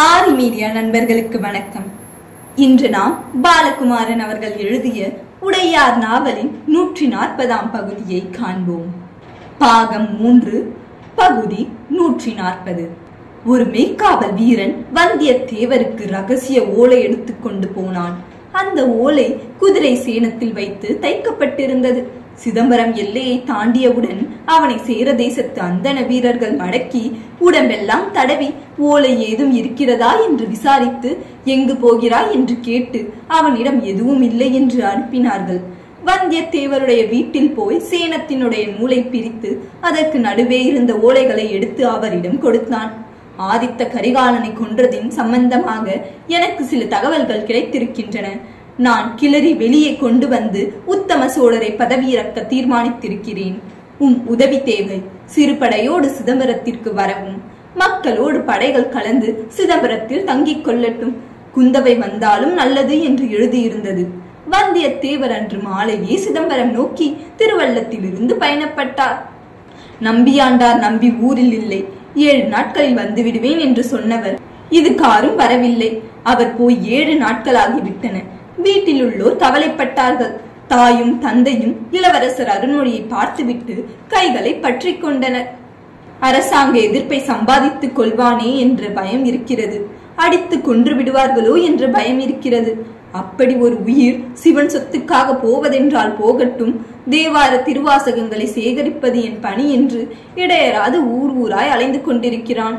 ஆரி media நண்பர்களுக்கு வணக்கம். இன்று நாம் பாலகுமாரன் அவர்கள் எழுதிய உடையார் நாவலின் 140ஆம் பகுதியை காண்போம். பாகம் 3, பகுதி 140. ஒரு மெய்க்காவல் வீரன் வந்தியத்தேவருக்கு ரகசிய ஓலை எடுத்துக்கொண்டு போனான். அந்த ஓலை குதிரை சேணத்தில் வைத்து தைக்கப்பட்டிருந்தது. சிதம்பரம் எல்லையை தாண்டியவுடன் அவனை சேர தேசத்து அந்தன வீரர்கள் மடக்கி உடம்பெல்லாம் தடவி ஓலை ஏதும் இருக்கிறதா என்று விசாரித்து எங்கு போகிறாய் என்று கேட்டு அவனிடம் எதுவும் இல்லை என்று அனுப்பினார்கள். வந்தியத்தேவருடைய வீட்டில் போய் சேனத்தினுடைய நூலை பிரித்து அதற்கு நடுவே இருந்த ஓலைகளை எடுத்து அவரிடம் கொடுத்தான். ஆதித்த கரிகாலனை கொன்றதின் சம்பந்தமாக எனக்கு சில தகவல்கள் கிடைத்திருக்கின்றன. நான் கிளறி வெளியே கொண்டு வந்து உத்தம சோழரை பதவியிறக்க தீர்மானித்திருக்கிறேன். உதவி தேவை. சிறுபடையோடு சிதம்பரத்திற்கு வரவும், மக்களோடு படைகள் கலந்து சிதம்பரத்தில் தங்கிக் கொள்ளட்டும். குந்தவை வந்தாலும் நல்லது என்று எழுதியிருந்தது. வந்தியத்தேவர் அன்று மாலையே சிதம்பரம் நோக்கி திருவள்ளத்திலிருந்து பயணப்பட்டார். நம்பியாண்டார் நம்பி ஊரில் இல்லை. 7 நாட்களில் வந்து விடுவேன் என்று சொன்னவர் இதுகாரும் வரவில்லை. அவர் போய் 7 நாட்களாகிவிட்டன. வீட்டில் உள்ளோர் கவலைப்பட்டார்கள். தாயும் தந்தையும் இளவரசர் அருண்மொழியை பார்த்துவிட்டு கைகளை பற்றி கொண்டனர். அரசாங்க எதிர்ப்பை சம்பாதித்துக் கொள்வானே என்ற பயம் இருக்கிறது. அடித்து கொன்று விடுவார்களோ என்ற பயம் இருக்கிறது. அப்படி ஒரு உயிர் சிவன் சொத்துக்காக போவதென்றால் போகட்டும். தேவார திருவாசகங்களை சேகரிப்பது என் பணி என்று இடையராது ஊர் ஊராய் அலைந்து கொண்டிருக்கிறான்.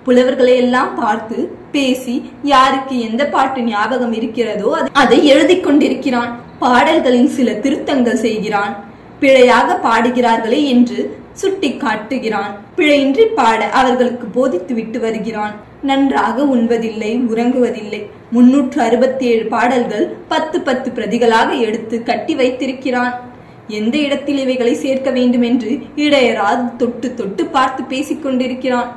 புலவர்களை எல்லாம் பார்த்து பேசி யாருக்கு எந்த பாட்டு ஞாபகம் இருக்கிறதோ அதை எழுதி கொண்டிருக்கிறான். பாடல்களில் சில திருத்தங்கள் செய்கிறான். பிழையாக பாடுகிறார்களே என்று சுட்டி காட்டுகிறான். பிழையின்றி பாட அவர்களுக்கு போதித்து விட்டு வருகிறான். நன்றாக உண்பதில்லை, உறங்குவதில்லை. 367 பாடல்கள் 10 பிரதிகளாக எடுத்து கட்டி வைத்திருக்கிறான். எந்த இடத்தில் இவைகளை சேர்க்க வேண்டும் என்று இடையராது தொட்டு தொட்டு பார்த்து பேசிக் கொண்டிருக்கிறான்.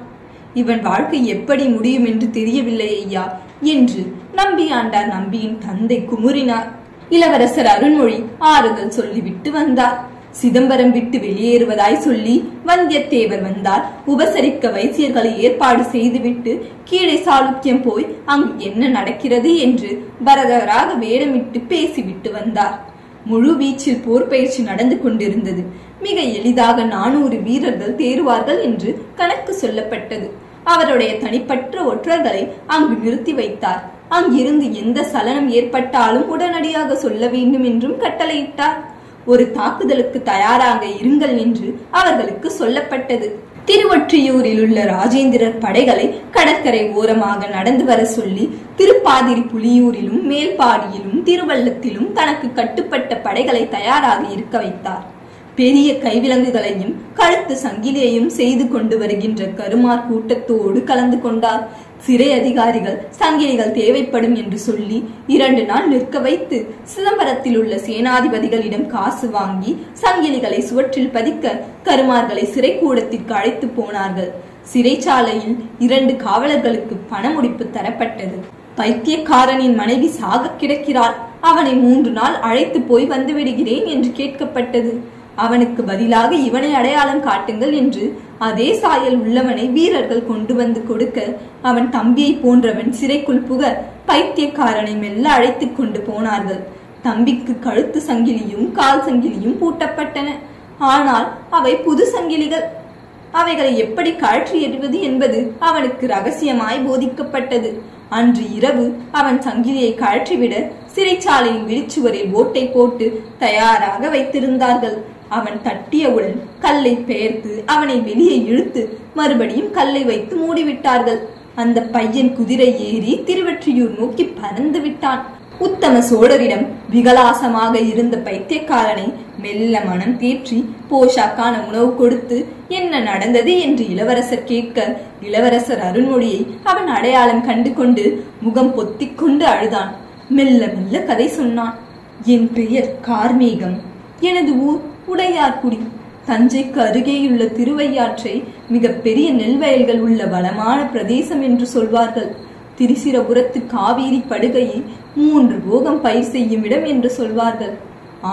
இவன் வாழ்க்கை எப்படி முடியும் என்று தெரியவில்லை ஐயா என்று நம்பியாண்டார் நம்பியின் தந்தை குமுறினார். இளவரசர் அருண்மொழி ஆறுதல் சொல்லிவிட்டு வந்தார். சிதம்பரம் விட்டு வெளியேறுவதாய் சொல்லி வந்தியத்தேவர் வந்தால் உபசரிக்க வைசியர்களை ஏற்பாடு செய்துவிட்டு கீழே சாளுக்கியம் போய் அங்கு என்ன நடக்கிறது என்று பரதராக வேடமிட்டு பேசிவிட்டு வந்தார். முழு வீச்சில் போர் பயிற்சி நடந்து கொண்டிருந்தது. மிக எளிதாக 400 வீரர்கள் தேறுவார்கள் என்று கணக்கு சொல்லப்பட்டது. அவருடைய தனிப்பட்ட ஒற்றர்களை அங்கு நிறுத்தி வைத்தார். அங்கிருந்து எந்த சலனம் ஏற்பட்டாலும் உடனடியாக சொல்ல வேண்டும் என்றும் கட்டளையிட்டார். ஒரு தாக்குதலுக்கு தயாராக இருங்கள் என்று அவர்களுக்கு சொல்லப்பட்டது. திருவொற்றியூரில் உள்ள ராஜேந்திரர் படைகளை கடற்கரை ஓரமாக நடந்து வர சொல்லி திருப்பாதிரி புலியூரிலும் மேல்பாடியிலும் திருவள்ளத்திலும் தனக்கு கட்டுப்பட்ட படைகளை தயாராக இருக்க வைத்தார். பெரிய கைவிலங்குகளையும் கழுத்து சங்கிலியையும் செய்து கொண்டு வருகின்ற கருமார் கூட்டத்தோடு கலந்து கொண்டார். சிறை அதிகாரிகள் சங்கிலிகள் தேவைப்படும் என்று சொல்லி 2 நாள் நிற்க வைத்து சிதம்பரத்தில் உள்ள சேனாதிபதிகளிடம் காசு வாங்கி சங்கிலிகளை சுவற்றில் பதிக்க கருமார்களை சிறை கூடத்திற்கு அழைத்து போனார்கள். சிறைச்சாலையில் 2 காவலர்களுக்கு பண முடிப்பு தரப்பட்டது. பைத்தியக்காரனின் மனைவி சாக கிடக்கிறாள். அவனை 3 நாள் அழைத்து போய் வந்து விடுகிறேன் என்று கேட்கப்பட்டது. அவனுக்கு பதிலாக இவனை அடையாளம் காட்டுங்கள் என்று அதே சாயல் உள்ளவனை வீரர்கள் கொண்டு வந்து கொடுக்க அவன் தம்பியை போன்றவன் சிறைக்குள் புக பைத்தியக்காரனை மெல்ல அழைத்து கொண்டு போனார்கள். தம்பிக்கு கழுத்து சங்கிலியும் கால் சங்கிலியும் பூட்டப்பட்டன. ஆனால் அவை புது சங்கிலிகள். அவைகளை எப்படி கழற்றி எறிவது என்பது அவனுக்கு ரகசியமாய் போதிக்கப்பட்டது. அன்று இரவு அவன் சங்கிலியை கழற்றிவிட சிறைச்சாலையின் வெளிச்சுவரில் ஓட்டை போட்டு தயாராக வைத்திருந்தார்கள். அவன் தட்டியவுடன் கல்லை பெயர்த்து அவனை வெளியே இழுத்து மறுபடியும் கல்லை வைத்து மூடிவிட்டார்கள். அந்த பையன் குதிரை ஏறி திருவொற்றியூர் நோக்கி பறந்து விட்டான். உத்தம சோழரிடம் விகலாசமாக இருந்த பைத்தியக்காரனை மெல்ல மனம் தேற்றி போஷாக்கான உணவு கொடுத்து என்ன நடந்தது என்று இளவரசர் கேட்க இளவரசர் அருண்மொழியை அவன் அடையாளம் கண்டு கொண்டு முகம் பொத்திக் கொண்டு அழுதான். மெல்ல மெல்ல கதை சொன்னான். என் பெயர் கார்மேகம். எனது ஊர் உடையார்குடி. தஞ்சைக்கு அருகேயுள்ள திருவையாற்றை மிக பெரிய நெல் வயல்கள் உள்ள வளமான பிரதேசம் என்று சொல்வார்கள். திரிசிரபுரத்து காவிரி படுகையை 3 போகம் பயிர் செய்யும் இடம் என்று சொல்வார்கள்.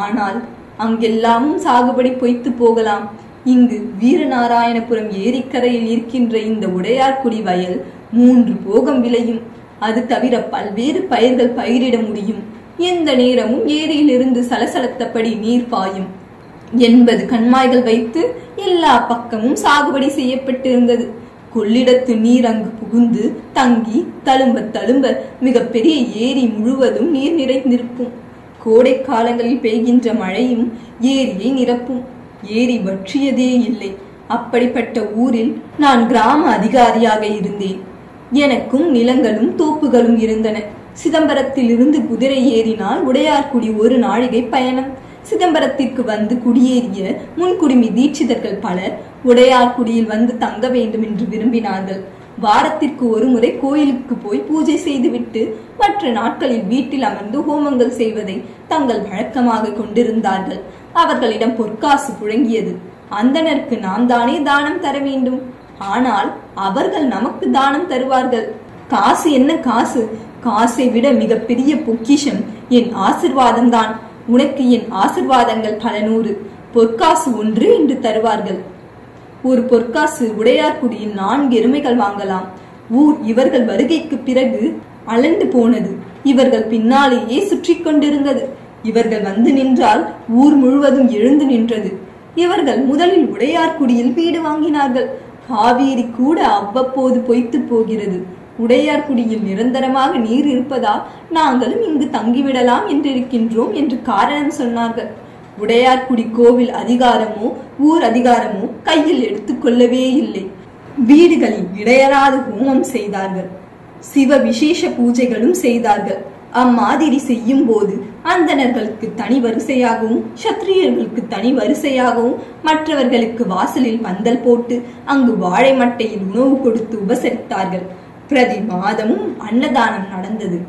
ஆனால் அங்கெல்லாமும் சாகுபடி பொய்த்து போகலாம். இங்கு வீரநாராயணபுரம் ஏரிக்கரையில் இருக்கின்ற இந்த உடையார்குடி வயல் 3 போகம் விளையும். அது தவிர பல்வேறு பயிர்கள் பயிரிட முடியும். எந்த நேரமும் ஏரியிலிருந்து சலசலத்தபடி நீர் பாயும். 80 கண்மாய்கள் வைத்து எல்லா பக்கமும் சாகுபடி செய்யப்பட்டிருந்தது. கொள்ளிடத்து நீர் அங்கு புகுந்து தங்கி தழும்ப தழும்ப மிகப்பெரிய ஏரி முழுவதும் நீர் நிறைந்திருக்கும். கோடை காலங்களில் பெய்கின்ற மழையும் ஏரியை நிரப்பும். ஏரி வற்றியதே இல்லை. அப்படிப்பட்ட ஊரில் நான் கிராம அதிகாரியாக இருந்தேன். எனக்கும் நிலங்களும் தோப்புகளும் இருந்தன. சிதம்பரத்தில் இருந்து குதிரை ஏறினால் உடையார்குடி 1 நாழிகை பயணம். சிதம்பரத்திற்கு வந்து குடியேறிய முன்குடுமி தீட்சிதர்கள் பலர் உடையார்குடியில் வந்து தங்க வேண்டும் என்று விரும்பினார்கள். வாரத்திற்கு 1 முறை கோயிலுக்கு போய் பூஜை செய்துவிட்டு மற்ற நாட்களில் வீட்டில் அமர்ந்து ஹோமங்கள் செய்வதை தங்கள் வழக்கமாக கொண்டிருந்தார்கள். அவர்களிடம் பொற்காசு புழங்கியது. அந்தணருக்கு நாம் தானே தானம் தர வேண்டும். ஆனால் அவர்கள் நமக்கு தானம் தருவார்கள். காசு என்ன காசு? காசை விட மிகப்பெரிய பொக்கிஷம் என் ஆசிர்வாதம் தான். உனக்கு என் ஆசிர்வாதங்கள் பல 100. பொற்காசு 1 என்று தருவார்கள். ஒரு பொற்காசு உடையார்குடியில் 4 எருமைகள் வாங்கலாம். ஊர் இவர்கள் வருகைக்கு பிறகு அலண்டு போனது. இவர்கள் பின்னாலேயே சுற்றி கொண்டிருந்தது. இவர்கள் வந்து நின்றால் ஊர் முழுவதும் எழுந்து நின்றது. இவர்கள் முதலில் உடையார்குடியில் வீடு வாங்கினார்கள். காவேரி கூட அவ்வப்போது பொய்த்து போகிறது. உடையார்குடியில் நிரந்தரமாக நீர் இருப்பதால் நாங்களும் இங்கு தங்கிவிடலாம் என்றிருக்கின்றோம் என்று காரணம் சொன்னார்கள். உடையார்குடி கோவில் அதிகாரமோ ஊர் அதிகாரமோ கையில் எடுத்துக்கொள்ளவே இல்லை. வீடுகளில் இடையராது ஹோமம் செய்தார்கள். சிவ விசேஷ பூஜைகளும் செய்தார்கள். அம்மாதிரி செய்யும் போது அந்தணர்களுக்கு தனி வரிசையாகவும் சத்திரியர்களுக்கு தனி வரிசையாகவும் மற்றவர்களுக்கு வாசலில் பந்தல் போட்டு அங்கு வாழை மட்டையில் உணவு கொடுத்து உபசரித்தார்கள். பிரதி மாதமும் அன்னதானம் நடந்தது.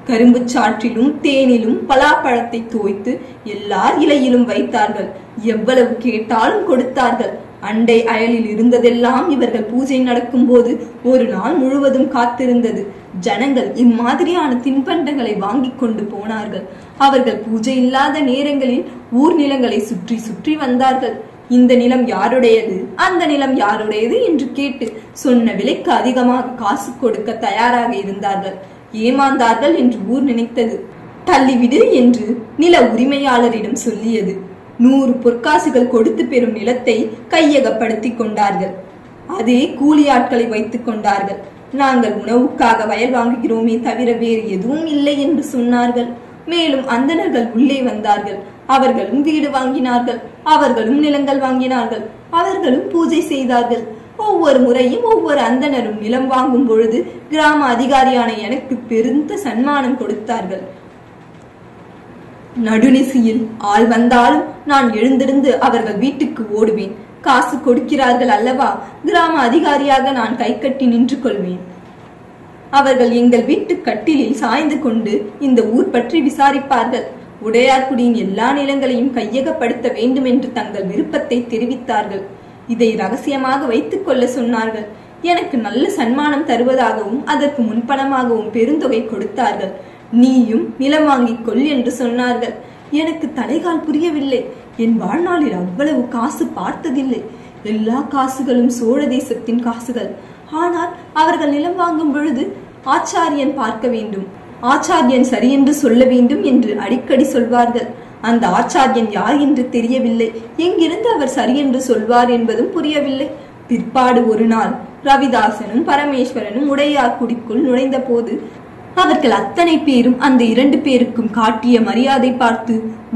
கரும்பு சாற்றிலும் தேனிலும் பலாப்பழத்தை தோய்த்து எல்லார் இலையிலும் வைத்தார்கள். எவ்வளவு கேட்டாலும் கொடுத்தார்கள். அண்டை அயலில் இருந்ததெல்லாம் இவர்கள் பூஜை நடக்கும் போது 1 நாள் முழுவதும் காத்திருந்தது. ஜனங்கள் இம்மாதிரியான தின்பண்டங்களை வாங்கி கொண்டு போனார்கள். அவர்கள் பூஜை இல்லாத நேரங்களில் ஊர் நிலங்களை சுற்றி சுற்றி வந்தார்கள். இந்த நிலம் யாருடையது, அந்த நிலம் யாருடையது என்று கேட்டு சொன்ன விலைக்கு அதிகமாக காசு கொடுக்க தயாராக இருந்தார்கள். ஏமாந்தார்கள் என்று ஊர் நினைத்தது. தள்ளிவிடு என்று நில உரிமையாளரிடம் சொல்லியது. 100 பொற்காசுகள் கொடுத்து பெறும் நிலத்தை கையகப்படுத்தி கொண்டார்கள். அதே கூலி ஆட்களை வைத்துக் கொண்டார்கள். நாங்கள் உணவுக்காக வயல் வாங்குகிறோமே தவிர வேறு எதுவும் இல்லை என்று சொன்னார்கள். மேலும் அந்தணர்கள் உள்ளே வந்தார்கள். அவர்களும் வீடு வாங்கினார்கள். அவர்களும் நிலங்கள் வாங்கினார்கள். அவர்களும் பூஜை செய்தார்கள். ஒவ்வொரு முறையும் ஒவ்வொரு அந்தணரும் நிலம் வாங்கும் பொழுது கிராம அதிகாரியான எனக்கு பெருந்த சன்மானம் கொடுத்தார்கள். நடுநிசியில் ஆள் வந்தாலும் நான் எழுந்திருந்து அவர்கள் வீட்டுக்கு ஓடுவேன். காசு கொடுக்கிறார்கள் அல்லவா, கிராம அதிகாரியாக நான் கை கட்டி நின்று கொள்வேன். அவர்கள் எங்கள் வீட்டு கட்டிலில் சாய்ந்து கொண்டு இந்த ஊர் பற்றி விசாரிப்பார்கள். உடையார்குடியின் எல்லா நிலங்களையும் கையகப்படுத்த வேண்டும் என்று தங்கள் விருப்பத்தை தெரிவித்தார்கள். இதை ரகசியமாக வைத்துக் கொள்ள சொன்னார்கள். எனக்கு நல்ல சன்மானம் தருவதாகவும் அதற்கு முன்பணமாகவும் பெருந்தொகை கொடுத்தார்கள். நீயும் நிலம் வாங்கிக் கொள் என்று சொன்னார்கள். எனக்கு தலைகால் புரியவில்லை. என் வாழ்நாளில் அவ்வளவு காசு பார்த்ததில்லை. எல்லா காசுகளும் சோழ தேசத்தின் காசுகள். ஆனால் அவர்கள் நிலம் வாங்கும் பொழுது ஆச்சாரியன் பார்க்க வேண்டும், ஆச்சாரியன் சரியென்று சொல்ல வேண்டும் என்று அடிக்கடி சொல்வார்கள். அந்த ஆச்சாரியன் யார் என்று தெரியவில்லை. எங்கிருந்து அவர் சரியென்று சொல்வார் என்பதும் புரியவில்லை. பிற்பாடு ஒரு நாள் ரவிதாசனும் பரமேஸ்வரனும் உடையார்குடிக்குள் நுழைந்த போது அவர்கள் அத்தனை பேரும் அந்த 2 பேருக்கும் காட்டிய மரியாதை பார்த்து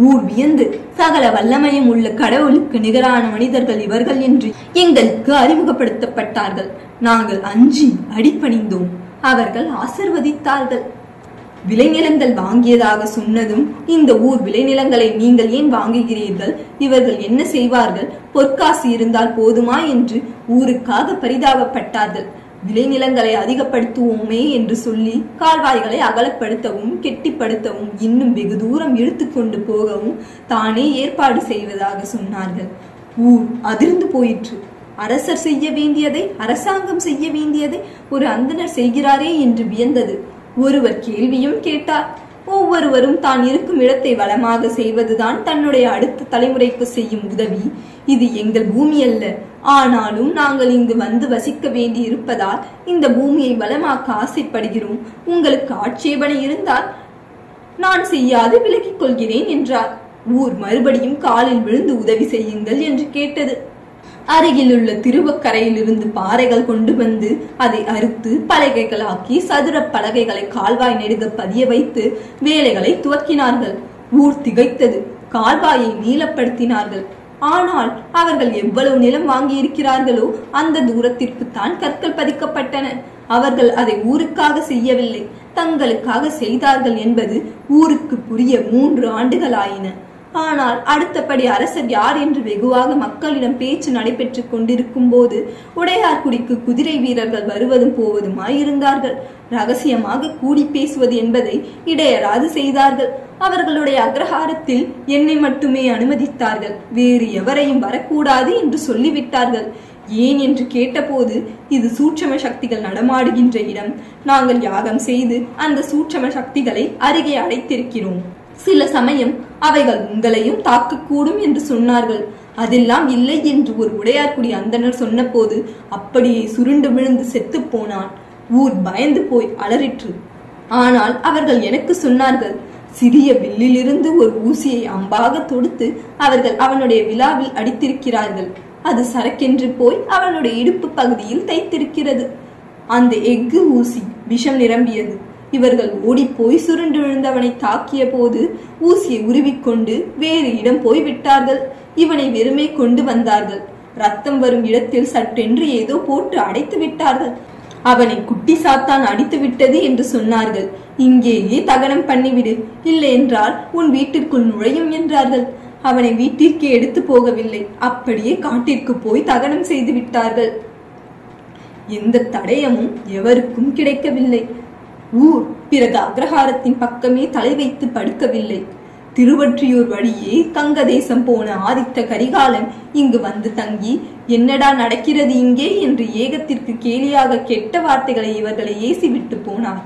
ஊர் வியந்து சகல வல்லமையும் உள்ள கடவுளுக்கு நிகரான மனிதர்கள் இவர்கள் என்று எங்களுக்கு அறிமுகப்படுத்தப்பட்டார்கள். நாங்கள் அஞ்சி அடிபணிந்தோம். அவர்கள் ஆசிர்வதித்தார்கள். விளைநிலங்கள் வாங்கியதாக சொன்னதும் இந்த ஊர் விளைநிலங்களை நீங்கள் ஏன் வாங்குகிறீர்கள், இவர்கள் என்ன செய்வார்கள், பொற்காசு இருந்தால் போதுமா என்று ஊருக்காக பரிதாபப்பட்டார்கள். விளைநிலங்களை அதிகப்படுத்துவோமே என்று சொல்லி கால்வாய்களை அகலப்படுத்தவும் கெட்டிப்படுத்தவும் இன்னும் வெகு தூரம் இழுத்து கொண்டு போகவும் தானே ஏற்பாடு செய்வதாக சொன்னார்கள். ஊர் அதிர்ந்து போயிற்று. அரசர் செய்ய வேண்டியதை, அரசாங்கம் செய்ய வேண்டியதை ஒரு அந்தணர் செய்கிறாரே என்று வியந்தது. ஒருவர் கேள்வியும் கேட்டார். ஒவ்வொருவரும் தான் இருக்கும் இடத்தை வளமாக செய்வதுதான் தன்னுடைய அடுத்த தலைமுறைக்கு செய்யும் உதவி. இது எங்கள் பூமி அல்ல. ஆனாலும் நாங்கள் இங்கு வந்து வசிக்க வேண்டி இருப்பதால் இந்த பூமியை வளமாக்க ஆசைப்படுகிறோம். உங்களுக்கு ஆட்சேபனை இருந்தால் நான் செய்யாது விலகிக் கொள்கிறேன் என்றார். ஊர் மறுபடியும் காலில் விழுந்து உதவி செய்யுங்கள் என்று கேட்டது. அருகில் உள்ள திருவக்கரையில் இருந்து பாறைகள் கொண்டு வந்து அதை அறுத்து பலகைகளாக்கி சதுர பலகைகளை கால்வாய் நெடுக பதிய வைத்து வேலைகளை துவக்கினார்கள். ஊர் திகைத்தது. கால்வாயை நீளப்படுத்தினார்கள். ஆனால் அவர்கள் எவ்வளவு நிலம் வாங்கி இருக்கிறார்களோ அந்த தூரத்திற்கு தான் கற்கள் பதிக்கப்பட்டன. அவர்கள் அதை ஊருக்காக செய்யவில்லை, தங்களுக்காக செய்தார்கள் என்பது ஊருக்கு புரிய 3 ஆண்டுகள் ஆயின. ஆனால் அடுத்தபடி அரசர் யார் என்று வெகுவாக மக்களிடம் பேச்சு நடைபெற்றுக் கொண்டிருக்கும் போது உடையார்குடிக்கு குதிரை வீரர்கள் வருவதும் போவதுமாயிருந்தார்கள். ரகசியமாக கூடி பேசுவது என்பதை இடையராது செய்தார்கள். அவர்களுடைய அக்ரஹாரத்தில் என்னை மட்டுமே அனுமதித்தார்கள். வேறு எவரையும் வரக்கூடாது என்று சொல்லிவிட்டார்கள். ஏன் என்று கேட்டபோது, இது சூட்சம சக்திகள் நடமாடுகின்ற இடம். நாங்கள் யாகம் செய்து அந்த சூட்சம சக்திகளை அருகே அடைத்திருக்கிறோம். சில சமயம் அவைகள் உங்களையும் தாக்கக்கூடும் என்று சொன்னார்கள். அதெல்லாம் இல்லை என்று ஒரு உடையார்குடி அந்தனர் சொன்ன போது அப்படியே சுருண்டு விழுந்து செத்து போனான். ஊர் பயந்து போய் அலறிற்று. ஆனால் அவர்கள் எனக்கு சொன்னார்கள், சிறிய வில்லிலிருந்து ஒரு ஊசியை அம்பாக தொடுத்து அவர்கள் அவனுடைய விழாவில் அடித்திருக்கிறார்கள். அது சரக்கென்று போய் அவனுடைய இடுப்பு பகுதியில் தைத்திருக்கிறது. அந்த எஃகு ஊசி விஷம் நிரம்பியது. இவர்கள் ஓடிப்போய் சுருண்டு விழுந்தவனை தாக்கிய போது ஊசியை உருவிக்கொண்டு வேறு இடம் போய் விட்டார்கள். இவனை வெறுமே கொண்டு வந்தார்கள். ரத்தம் வரும் இடத்தில் சட்டென்று ஏதோ போட்டு அடைத்து விட்டார்கள். அவனை குட்டி சாத்தான் அடித்து விட்டது என்று சொன்னார்கள். இங்கேயே தகனம் பண்ணிவிடு, இல்லை என்றால் உன் வீட்டிற்குள் நுழையும் என்றார்கள். அவனை வீட்டிற்கு எடுத்து போகவில்லை, அப்படியே காட்டிற்கு போய் தகனம் செய்து விட்டார்கள். எந்த தடயமும் எவருக்கும் கிடைக்கவில்லை. ஊர் பிறகு அக்ரஹாரத்தின் பக்கமே தலை வைத்து படுக்கவில்லை. திருவொற்றியூர் வழியே கங்க தேசம் போன ஆதித்த கரிகாலன் இங்கு வந்து தங்கி, என்னடா நடக்கிறது இங்கே என்று ஏகத்திற்கு கேலியாக கெட்ட வார்த்தைகளை இவர்களை ஏசிவிட்டு போனார்.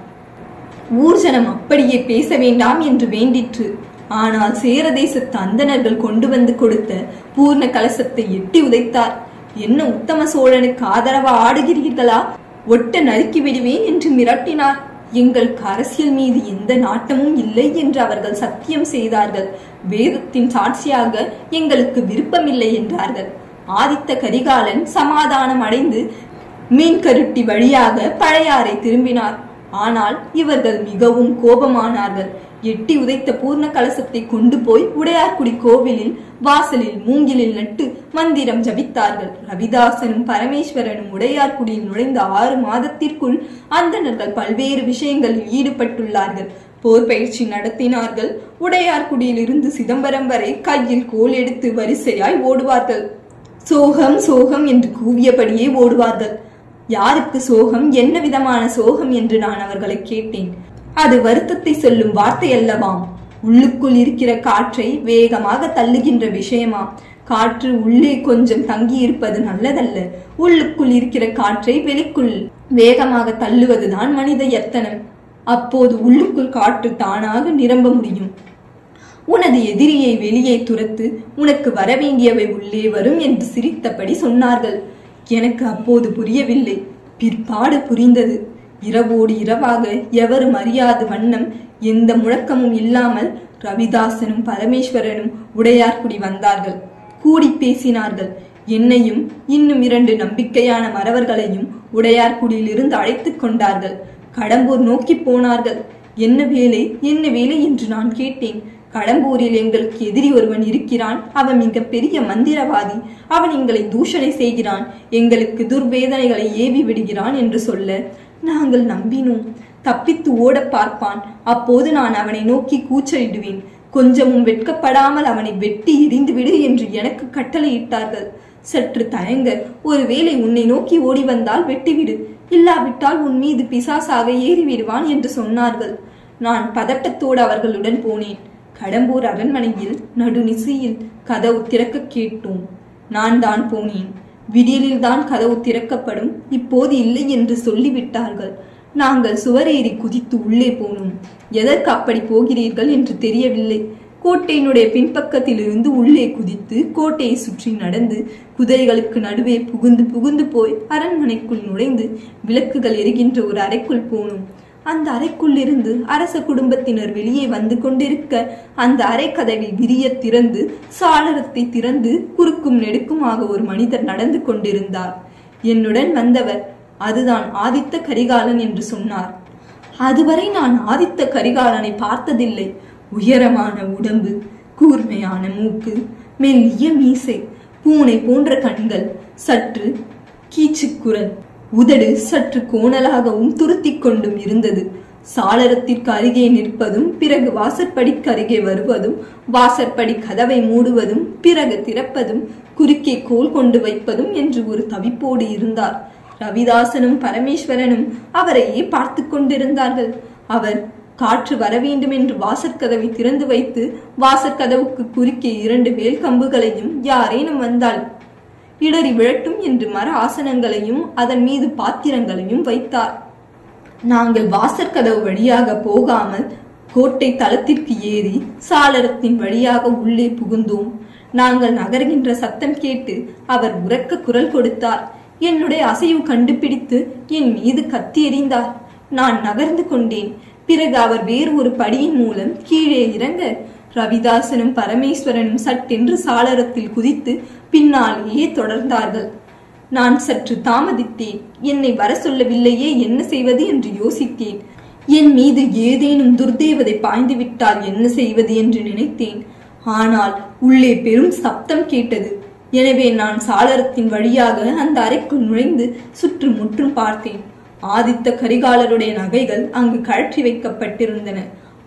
ஊர்ஜனம் அப்படியே பேச வேண்டாம் என்று வேண்டிற்று. ஆனால் சேர தேசத்து அந்தணர்கள் கொண்டு வந்து கொடுத்த பூர்ண கலசத்தை எட்டி உதைத்தார். என்ன உத்தம சோழனுக்கு ஆதரவா ஆடுகிறீர்களா? ஒட்ட நறுக்கி விடுவேன் என்று மிரட்டினார். எங்களுக்கு அரசியல் மீது எந்த நாட்டமும் இல்லை என்று அவர்கள் சத்தியம் செய்தார்கள். வேதத்தின் சாட்சியாக எங்களுக்கு விருப்பமில்லை என்றார்கள். ஆதித்த கரிகாலன் சமாதானம் அடைந்து மீன்கருட்டி வழியாக பழையாறை திரும்பினார். ஆனால் இவர்கள் மிகவும் கோபமானார்கள். எட்டி உதைத்த பூர்ண கலசத்தை கொண்டு போய் உடையார்குடி கோவிலில் வாசலில் மூங்கிலில் நட்டு மந்திரம் ஜபித்தார்கள். ரவிதாசனும் பரமேஸ்வரனும் உடையார்குடியில் நுழைந்த 6 மாதத்திற்குள் அந்தணர்கள் பல்வேறு விஷயங்களில் ஈடுபட்டுள்ளார்கள். போர் பயிற்சி நடத்தினார்கள். உடையார்குடியில் இருந்து சிதம்பரம் வரை கையில் கோல் எடுத்து வரிசையாய் ஓடுவார்கள். சோகம் சோகம் என்று கூவியபடியே ஓடுவார்கள். யாருக்கு சோகம், என்ன விதமான சோகம் என்று நான் அவர்களை கேட்டேன். அது வருத்தத்தை சொல்லும் வார்த்தை அல்லவாம். உள்ளுக்குள் இருக்கிற காற்றை வேகமாக தள்ளுகின்ற விஷயமாம். காற்று உள்ளே கொஞ்சம் தங்கி இருப்பது நல்லதல்ல. உள்ளுக்குள் இருக்கிற காற்றை வெளிக்குள் வேகமாக தள்ளுவதுதான் மனித யத்தனம். அப்போது உள்ளுக்குள் காற்று தானாக நிரம்ப முடியும். உனது எதிரியை வெளியே துரத்து, உனக்கு வரவேண்டியவை உள்ளே வரும் என்று சிரித்தபடி சொன்னார்கள். எனக்கு அப்போது புரியவில்லை. பிற்பாடு புரிந்தது. இரவோடு இரவாக எவரும் அறியாத வண்ணம் எந்த முழக்கமும் இல்லாமல் ரவிதாசனும் பரமேஸ்வரனும் உடையார்குடி வந்தார்கள். கூடி பேசினார்கள். என்னையும் இன்னும் 2 நம்பிக்கையான மறவர்களையும் உடையார்குடியில் இருந்து அழைத்துக் கொண்டார்கள். கடம்பூர் நோக்கி போனார்கள். என்ன வேலை என்ன வேலை என்று நான் கேட்டேன். கடம்பூரில் எங்களுக்கு எதிரி ஒருவன் இருக்கிறான். அவன் மிக பெரிய மந்திரவாதி. அவன் எங்களை தூஷணை செய்கிறான். எங்களுக்கு துர்வேதனைகளை ஏவி விடுகிறான் என்று சொல்ல நாங்கள் நம்பினோம். தப்பித்து ஓட பார்ப்பான். அப்போது நான் அவனை நோக்கி கூச்சலிடுவேன். கொஞ்சமும் வெட்கப்படாமல் அவனை வெட்டி எறிந்து விடு என்று எனக்கு கட்டளையிட்டார்கள். சற்று தயங்க, ஒருவேளை உன்னை நோக்கி ஓடி வந்தால் வெட்டிவிடு, இல்லாவிட்டால் உன் மீது பிசாசாக ஏறிவிடுவான் என்று சொன்னார்கள். நான் பதட்டத்தோடு அவர்களுடன் போனேன். கடம்பூர் அரண்மனையில் நடுநிசையில் கதவு திறக்க கேட்டோம். நான் தான் போனேன். விடியலில் தான் கதவு திறக்கப்படும், இப்போது இல்லை என்று சொல்லிவிட்டார்கள். நாங்கள் சுவரேறி குதித்து உள்ளே போனோம். எதற்கு அப்படி போகிறீர்கள் என்று தெரியவில்லை. கோட்டையினுடைய பின்பக்கத்தில் இருந்து உள்ளே குதித்து கோட்டையை சுற்றி நடந்து குதிரைகளுக்கு நடுவே புகுந்து புகுந்து போய் அரண்மனைக்குள் நுழைந்து விளக்குகள் எரிகின்ற ஒரு அறைக்குள் போனோம். அந்த அறைக்குள் இருந்து அரச குடும்பத்தினர் வெளியே வந்து கொண்டிருக்க அந்த அறை கதவை விரிய திறந்து சாளரத்தை திறந்து குறுக்கும் நெடுக்குமாக ஒரு மனிதர் நடந்து கொண்டிருந்தார். என்னுடன் வந்தவர் அதுதான் ஆதித்த கரிகாலன் என்று சொன்னார். அதுவரை நான் ஆதித்த கரிகாலனை பார்த்ததில்லை. உயரமான உடம்பு, கூர்மையான மூக்கு, மெல்லிய மீசை, பூனை போன்ற கண்கள், சற்று கீச்சுக்குரல், உதடு சற்று கோணலாகவும் துருத்தி கொண்டும் இருந்தது. சாளரத்திற்கு அருகே நிற்பதும் பிறகு வாசற்படிக்கு அருகே வருவதும் வாசற்படி கதவை மூடுவதும் பிறகு திறப்பதும் குறுக்கே கோல் கொண்டு வைப்பதும் என்று ஒரு தவிப்போடு இருந்தார். ரவிதாசனும் பரமேஸ்வரனும் அவரையே பார்த்து கொண்டிருந்தார்கள். அவர் காற்று வர வேண்டும் என்று வாசற்கதவை திறந்து வைத்து வாசற்கதவுக்கு குறுக்கே 2 வேல் கம்புகளையும் யாரேனும் வந்தால் இடறி விழட்டும் என்று மர ஆசனங்களையும் அதன் மீது பாத்திரங்களையும் வைத்தார். நாங்கள் வாசற்கதவு வழியாக போகாமல் கோட்டை தளத்திற்கு ஏறி சாளரத்தின் வழியாக உள்ளே புகுந்தோம். நாங்கள் நகர்கின்ற சத்தம் கேட்டு அவர் உரக்க குரல் கொடுத்தார். என்னுடைய அசைவு கண்டுபிடித்து என் மீது கத்தி எறிந்தார். நான் நகர்ந்து கொண்டேன். பிறகு அவர் வேறு ஒரு படியின் மூலம் கீழே இறங்க ரவிதாசனும் பரமேஸ்வரனும் சட்டென்று சாளரத்தில் குதித்து பின்னாலேயே தொடர்ந்தார்கள். நான் சற்று தாமதித்தேன். என்னை வர சொல்லவில்லையே, என்ன செய்வது என்று யோசித்தேன். என் மீது ஏதேனும் துர்தேவதை பாய்ந்து விட்டால் என்ன செய்வது என்று நினைத்தேன். ஆனால் உள்ளே பெரும் சப்தம் கேட்டது. எனவே நான் சாளரத்தின் வழியாக அந்த அறைக்குள் நுழைந்து சுற்றுமுற்றும் பார்த்தேன். ஆதித்த கரிகாலருடைய நகைகள் அங்கு கழற்றி வைக்கப்பட்டிருந்தன.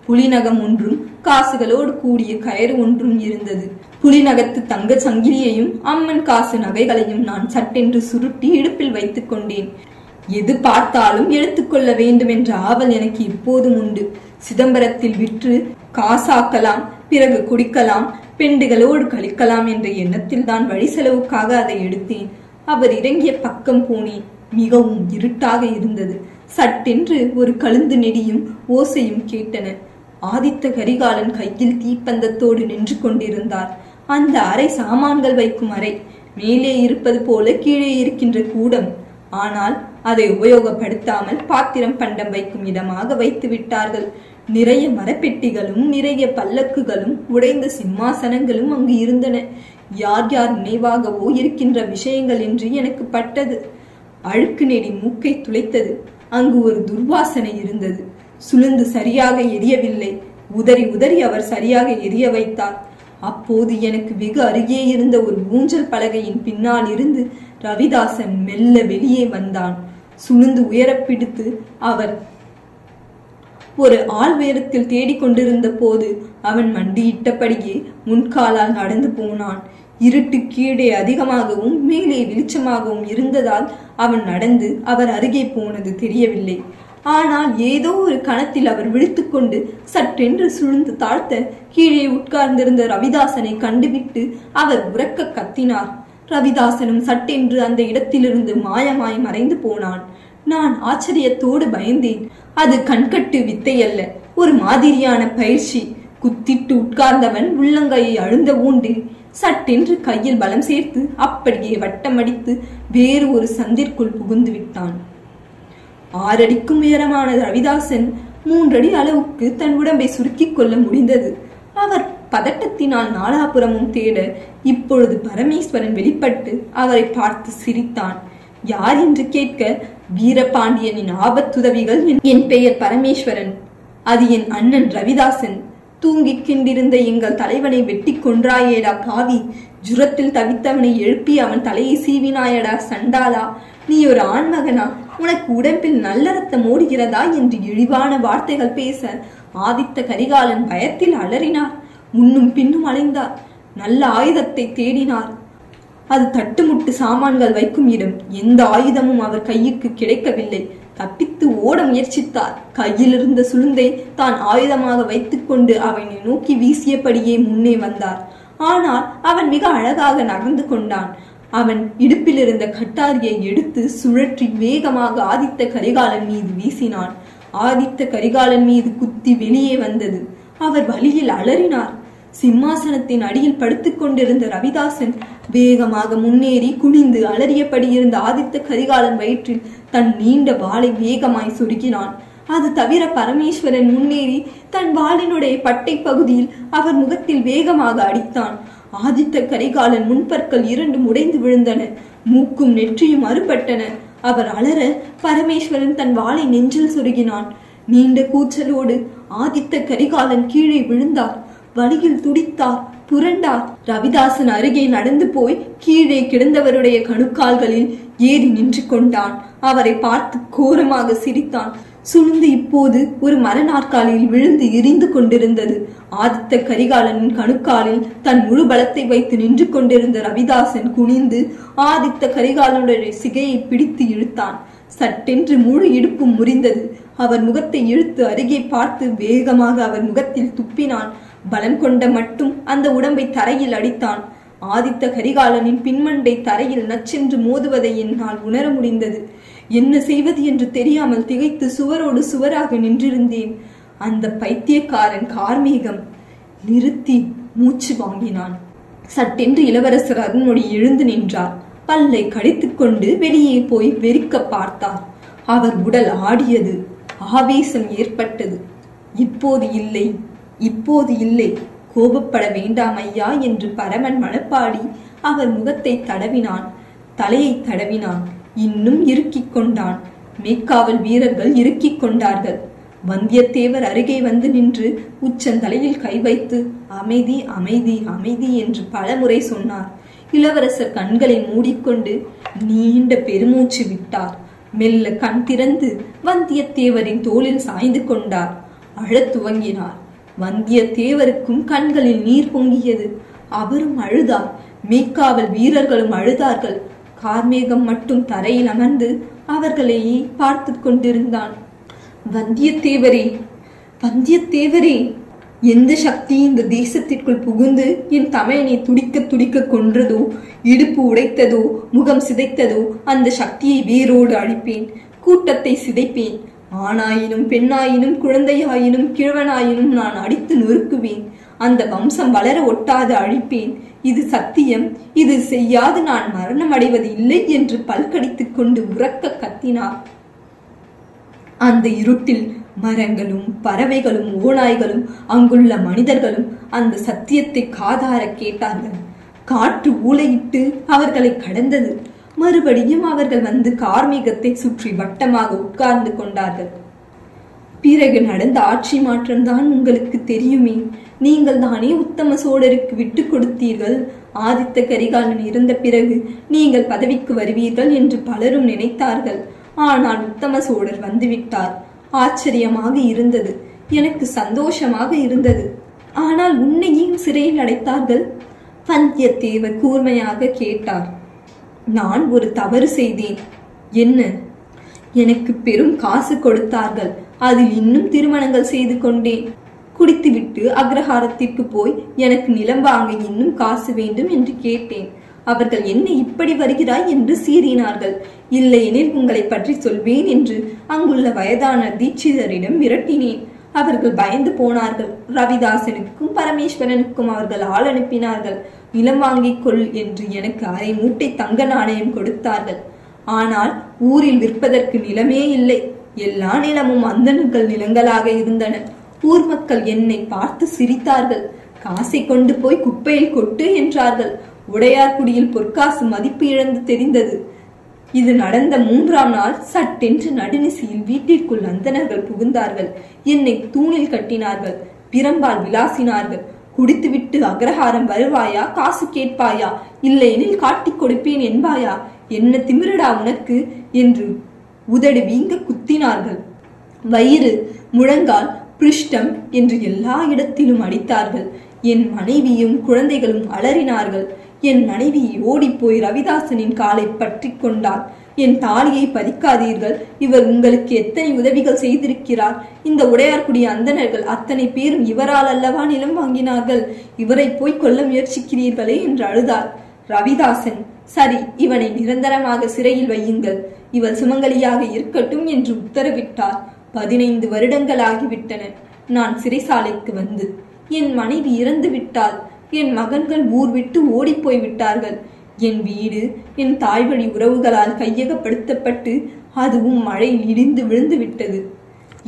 புலிநகம் ஒன்றும் காசுகளோடு கூடிய கயிறு ஒன்றும் இருந்தது. புலிநகத்து தங்க சங்கிலியையும் அம்மன் காசு நகைகளையும் நான் சட்டென்று சுருட்டி இடுப்பில் வைத்துக் கொண்டேன். எது பார்த்தாலும் எடுத்துக்கொள்ள வேண்டும் என்ற ஆவல் எனக்கு இப்போதும் உண்டு. சிதம்பரத்தில் விற்று காசாக்கலாம், பிறகு குடிக்கலாம், பெண்டுகளோடு கழிக்கலாம் என்ற எண்ணத்தில் தான் வழி செலவுக்காக அதை எடுத்தேன். அவர் இறங்கிய பக்கம் போனேன். மிகவும் இருட்டாக இருந்தது. சட்டென்று ஒரு கழுந்து நெடியும் ஓசையும் கேட்டன. ஆதித்த கரிகாலன் கையில் தீப்பந்தத்தோடு நின்று கொண்டிருந்தார். அந்த அறை சாமான்கள் வைக்கும் அறை. மேலே இருப்பது போல கீழே இருக்கின்ற கூடம். ஆனால் அதை உபயோகப்படுத்தாமல் பாத்திரம் பண்டம் வைக்கும் இடமாக வைத்து விட்டார்கள். நிறைய மரப்பெட்டிகளும் நிறைய பல்லக்குகளும் உடைந்த சிம்மாசனங்களும் அங்கு இருந்தன. யார் யார் நினைவாகவோ இருக்கின்ற விஷயங்கள் என்று எனக்கு பட்டது. அழுக்கு நெடி மூக்கை துளைத்தது. அங்கு ஒரு துர்வாசனை இருந்தது. சுளுந்து சரியாக எரியவில்லை. உதறி உதறி அவர் சரியாக எரிய வைத்தார். அப்போது எனக்கு வெகு அருகே இருந்த ஒரு ஊஞ்சல் பலகையின் பின்னால் இருந்து ரவிதாசன் மெல்ல வெளியே வந்தான். சுளுந்து உயர பிடித்து அவர் ஒரு ஆள் உயரத்தில் தேடிக்கொண்டிருந்த போது அவன் மண்டியிட்டபடியே முன்காலால் நடந்து போனான். இருட்டு கீழே அதிகமாகவும் மேலே வெளிச்சமாகவும் இருந்ததால் அவன் நடந்து அவர் அருகே போனது தெரியவில்லை. ஆனால் ஏதோ ஒரு கணத்தில் அவர் விழித்துக்கொண்டு சற்றென்று சுழ்ந்து தாழ்த்த கீழே உட்கார்ந்திருந்த ரவிதாசனை கண்டுவிட்டு அவர் உரக்க கத்தினார். ரவிதாசனும் சட்டென்று அந்த இடத்திலிருந்து மாயமாய் மறைந்து போனான். நான் ஆச்சரியத்தோடு பயந்தேன். அது கண்கட்டு வித்தை அல்ல, ஒரு மாதிரியான பயிற்சி. குத்திட்டு உட்கார்ந்தவன் உள்ளங்கையை அழுந்த ஊண்டி சட்டென்று கையில் பலம் சேர்த்து அப்படியே வட்டமடித்து வேறு ஒரு சந்திற்குள் புகுந்து விட்டான். 6 அடிக்கும் உயரமான ரவிதாசன் 3 அடி அளவுக்கு தன் உடம்பை சுருக்கிக் கொள்ள முடிந்தது. அவர் பதட்டத்தினால் நாலாபுரமும் தேட இப்பொழுது பரமேஸ்வரன் வெளிப்பட்டு அவரை பார்த்து சிரித்தான். யார் என்று கேட்க, வீரபாண்டியனின் ஆபத்துதவிகள். என் பெயர் பரமேஸ்வரன். அது என் அண்ணன் ரவிதாசன். தூங்கிக் கிண்டிருந்த எங்கள் தலைவனை வெட்டி கொன்றாயேடா பாவி. ஜுரத்தில் தவித்தவனை எழுப்பி அவன் தலையை சீவினாயடா சண்டாளா. நீ ஒரு ஆண்மகனா? உனக்கு உடம்பில் நல்ல ரத்தம் ஓடுகிறதா என்று இழிவான வார்த்தைகள் பேச ஆதித்த கரிகாலன் பயத்தில் அலறினார். முன்னும் பின்னும் அலைந்தார். நல்ல ஆயுதத்தை தேடினார். அது தட்டுமுட்டு சாமான்கள் வைக்கும் இடம். எந்த ஆயுதமும் அவர் கைக்கு கிடைக்கவில்லை. தப்பித்து ஓட முயற்சித்தார். கையில் இருந்த சுளுந்தை தான் ஆயுதமாக வைத்துக் கொண்டு அவனை நோக்கி வீசியபடியே முன்னே வந்தார். ஆனால் அவன் மிக அழகாக நகர்ந்து கொண்டான். அவன் இடுப்பில் இருந்த கட்டாரியை எடுத்து சுழற்றி வேகமாக ஆதித்த கரிகாலன் மீது வீசினான். ஆதித்த கரிகாலன் மீது குத்தி வெளியே வந்தது. அவர் வலியில் அலறினார். சிம்மாசனத்தின் அடியில் படுத்துக் கொண்டிருந்த ரவிதாசன் வேகமாக முன்னேறி குனிந்து அலறியபடி இருந்த ஆதித்த கரிகாலன் வயிற்றில் தன் நீண்ட வாளை வேகமாய் சொருகினான். அது தவிர பரமேஸ்வரன் முன்னேறி தன் வாளினுடைய பட்டை பகுதியில் அவர் முகத்தில் வேகமாக அடித்தான். ஆதித்த கரிகாலன் முன்பற்கள் இரண்டும் உடைந்து விழுந்தன. மூக்கும் நெற்றியும் அறுபட்டன. அவர் அலற பரமேஸ்வரன் தன் வாளை நெஞ்சில் சொருகினான். நீண்ட கூச்சலோடு ஆதித்த கரிகாலன் கீழே விழுந்தார். வலியில் துடித்தார், புரண்டார். ரவிதாசன் அருகே நடந்து போய் கீழே கிடந்தவருடைய கணுக்கால்களில் ஏறி நின்று கொண்டான். அவரை பார்த்து கோரமாக சிரித்தான். சுளுந்து இப்போது ஒரு மர நாற்காலியில் விழுந்து எரிந்து கொண்டிருந்தது. ஆதித்த கரிகாலனின் கணுக்காலில் தன் முழு பலத்தை வைத்து நின்று கொண்டிருந்த ரவிதாசன் குனிந்து ஆதித்த கரிகாலனுடைய சிகையை பிடித்து இழுத்தான். சட்டென்று முழு இடுப்பும் முறிந்தது. அவர் முகத்தை இழுத்து அருகே பார்த்து வேகமாக அவர் முகத்தில் துப்பினான். பலம் கொண்ட மட்டும் அந்த உடம்பை தரையில் அடித்தான். ஆதித்த கரிகாலனின் பின்மண்டை தரையில் நச்சென்று மோதுவதை என்னால் உணர முடிந்தது. என்ன செய்வது என்று தெரியாமல் திகைத்து சுவரோடு சுவராக நின்றிருந்தேன். அந்த பைத்தியக்காரன் கார்மேகம் நிறுத்தி மூச்சு வாங்கினான். சட்டென்று இளவரசர் அருண்மொழி எழுந்து நின்றார். பல்லை கடித்துக் கொண்டு வெளியே போய் வெறிக்க பார்த்தார். அவர் உடல் ஆடியது. ஆவேசம் ஏற்பட்டது. இப்போது இல்லை, இப்போது இல்லை, கோபப்பட வேண்டாம் ஐயா என்று பரமன் மனப்பாடி அவர் முகத்தை தடவினான். தலையை தடவினான். இன்னும் இறுக்கிக் கொண்டான். மேற்காவல் வீரர்கள் இறுக்கிக் கொண்டார்கள். வந்தியத்தேவர் அருகே வந்து நின்று உச்சந்தலையில் கை வைத்து அமைதி அமைதி அமைதி என்று பலமுறை சொன்னார். இளவரசர் கண்களை மூடிக்கொண்டு நீண்ட பெருமூச்சு விட்டார். மெல்ல கண் திறந்து வந்தியத்தேவரின் தோளில் சாய்ந்து கொண்டார். அழத் துவங்கினார். வந்தியத்தேவருக்கும் கண்களில் நீர் பொங்கியது. அவரும் அழுதார். மேற்காவல் வீரர்களும் அழுதார்கள். கார்மேகம் மட்டும் தரையில் அமர்ந்து அவர்களையே பார்த்து கொண்டிருந்தான். வந்தியத்தேவரே, வந்தியத்தேவரே, எந்த சக்தி இந்த தேசத்திற்குள் புகுந்து என் தமையனை துடிக்க துடிக்க கொன்றதோ, இடுப்பு உடைத்ததோ, முகம் சிதைத்ததோ, அந்த சக்தியை வேரோடு அழிப்பேன். கூட்டத்தை சிதைப்பேன். ஆணாயினும் பெண்ணாயினும் குழந்தையாயினும் கிழவனாயினும் நான் அடித்து நொறுக்குவேன். அந்த வம்சம் வளர ஒட்டாது அழிப்பேன். இது சத்தியம். இது செய்யாது நான் மரணம் அடைவது இல்லை என்று பல்கடித்துக் கொண்டு உரக்க கத்தினார். அந்த இருட்டில் மரங்களும் பறவைகளும் ஓநாய்களும் அங்குள்ள மனிதர்களும் அந்த சத்தியத்தை காதார கேட்டார்கள். காற்று ஊளையிட்டு அவர்களை கடந்தது. மறுபடியும் அவர்கள் வந்து கார்மேகத்தை சுற்றி வட்டமாக உட்கார்ந்து கொண்டார்கள். பிறகு நடந்த ஆட்சி மாற்றம் தான் உங்களுக்கு தெரியுமே. நீங்கள் தானே உத்தம சோழருக்கு விட்டு கொடுத்தீர்கள். ஆதித்த கரிகாலன் இருந்த பிறகு நீங்கள் பதவிக்கு வருவீர்கள் என்று பலரும் நினைத்தார்கள். ஆனால் உத்தம சோழர் வந்துவிட்டார். ஆச்சரியமாக இருந்தது. எனக்கு சந்தோஷமாக இருந்தது. ஆனால் உன்னையும் சிறையில் அடைத்தார்கள். வந்தியத்தேவர் கூர்மையாக கேட்டார். நான் ஒரு தவறு செய்தேன். என்ன? எனக்கு பெரும் காசு கொடுத்தார்கள். அதில் இன்னும் திருமணங்கள் செய்து கொண்டேன். குடித்துவிட்டு அக்ரஹாரத்திற்கு போய் எனக்கு நிலம் வாங்க இன்னும் காசு வேண்டும் என்று கேட்டேன். அவர்கள் என்ன இப்படி வருகிறாய் என்று சீறினார்கள். இல்லையெனில் உங்களை பற்றி சொல்வேன் என்று அங்குள்ள வயதான தீட்சிதரிடம் மிரட்டினேன். அவர்கள் பயந்து போனார்கள். ரவிதாசனுக்கும் பரமேஸ்வரனுக்கும் அவர்கள் ஆள் அனுப்பினார்கள். நிலம் வாங்கிக் கொள் என்று எனக்கு அரை மூட்டை தங்க நாணயம் கொடுத்தார்கள். ஆனால் ஊரில் விற்பதற்கு நிலமே இல்லை. எல்லா நிலமும் அந்தணர்கள் நிலங்களாக இருந்தன. ஊர் மக்கள் என்னை பார்த்து சிரித்தார்கள். காசை கொண்டு போய் குப்பையில் கொட்டு என்றார்கள். உடையார்குடியில் பொற்காசு மதிப்பு இழந்து தெரிந்தது. இது நடந்த 3ஆம் நாள் சட்டென்று நடுநிசியில் வீட்டிற்குள் அந்தணர்கள் புகுந்தார்கள். என்னை தூணில் கட்டினார்கள். பிரம்பால் விளாசினார்கள். குடித்துவிட்டு அக்ரஹாரம் வருவாயா, காசு கேட்பாயா, இல்லையெனில் காட்டிக் கொடுப்பேன் என்பாயா, என்ன திமிரடா உனக்கு என்று உதடு வீங்க குத்தினார்கள். வயிறு, முழங்கால், பிருஷ்டம் என்று எல்லா இடத்திலும் அடித்தார்கள். என் மனைவியும் குழந்தைகளும் அலறினார்கள். என் மனைவி ஓடிப்போய் ரவிதாசனின் காலை பற்றி கொண்டார். என் தாலியை பறிக்காதீர்கள். இவர் உங்களுக்கு எத்தனை உதவிகள் செய்திருக்கிறார். இந்த உடையார்குடி அந்தணர்கள் அத்தனை பேரும் இவரால் அல்லவா நிலம் வாங்கினார்கள். இவரை போய் கொல்ல முயற்சிக்கிறீர்களே என்று அழுதார். ரவிதாசன் சரி, இவனை நிரந்தரமாக சிறையில் வையுங்கள், இவள் சுமங்கலியாக இருக்கட்டும் என்று உத்தரவிட்டார். 15 வருடங்களாகிவிட்டன நான் சிறைசாலைக்கு வந்து. என் மனைவி இறந்து விட்டாள். என் மகன்கள் ஊர் விட்டு ஓடிப்போய் விட்டார்கள். என் வீடு என் தாய்வழி உறவுகளால் கையகப்படுத்தப்பட்டு அதுவும் மழையில் இடிந்து விழுந்து விட்டது.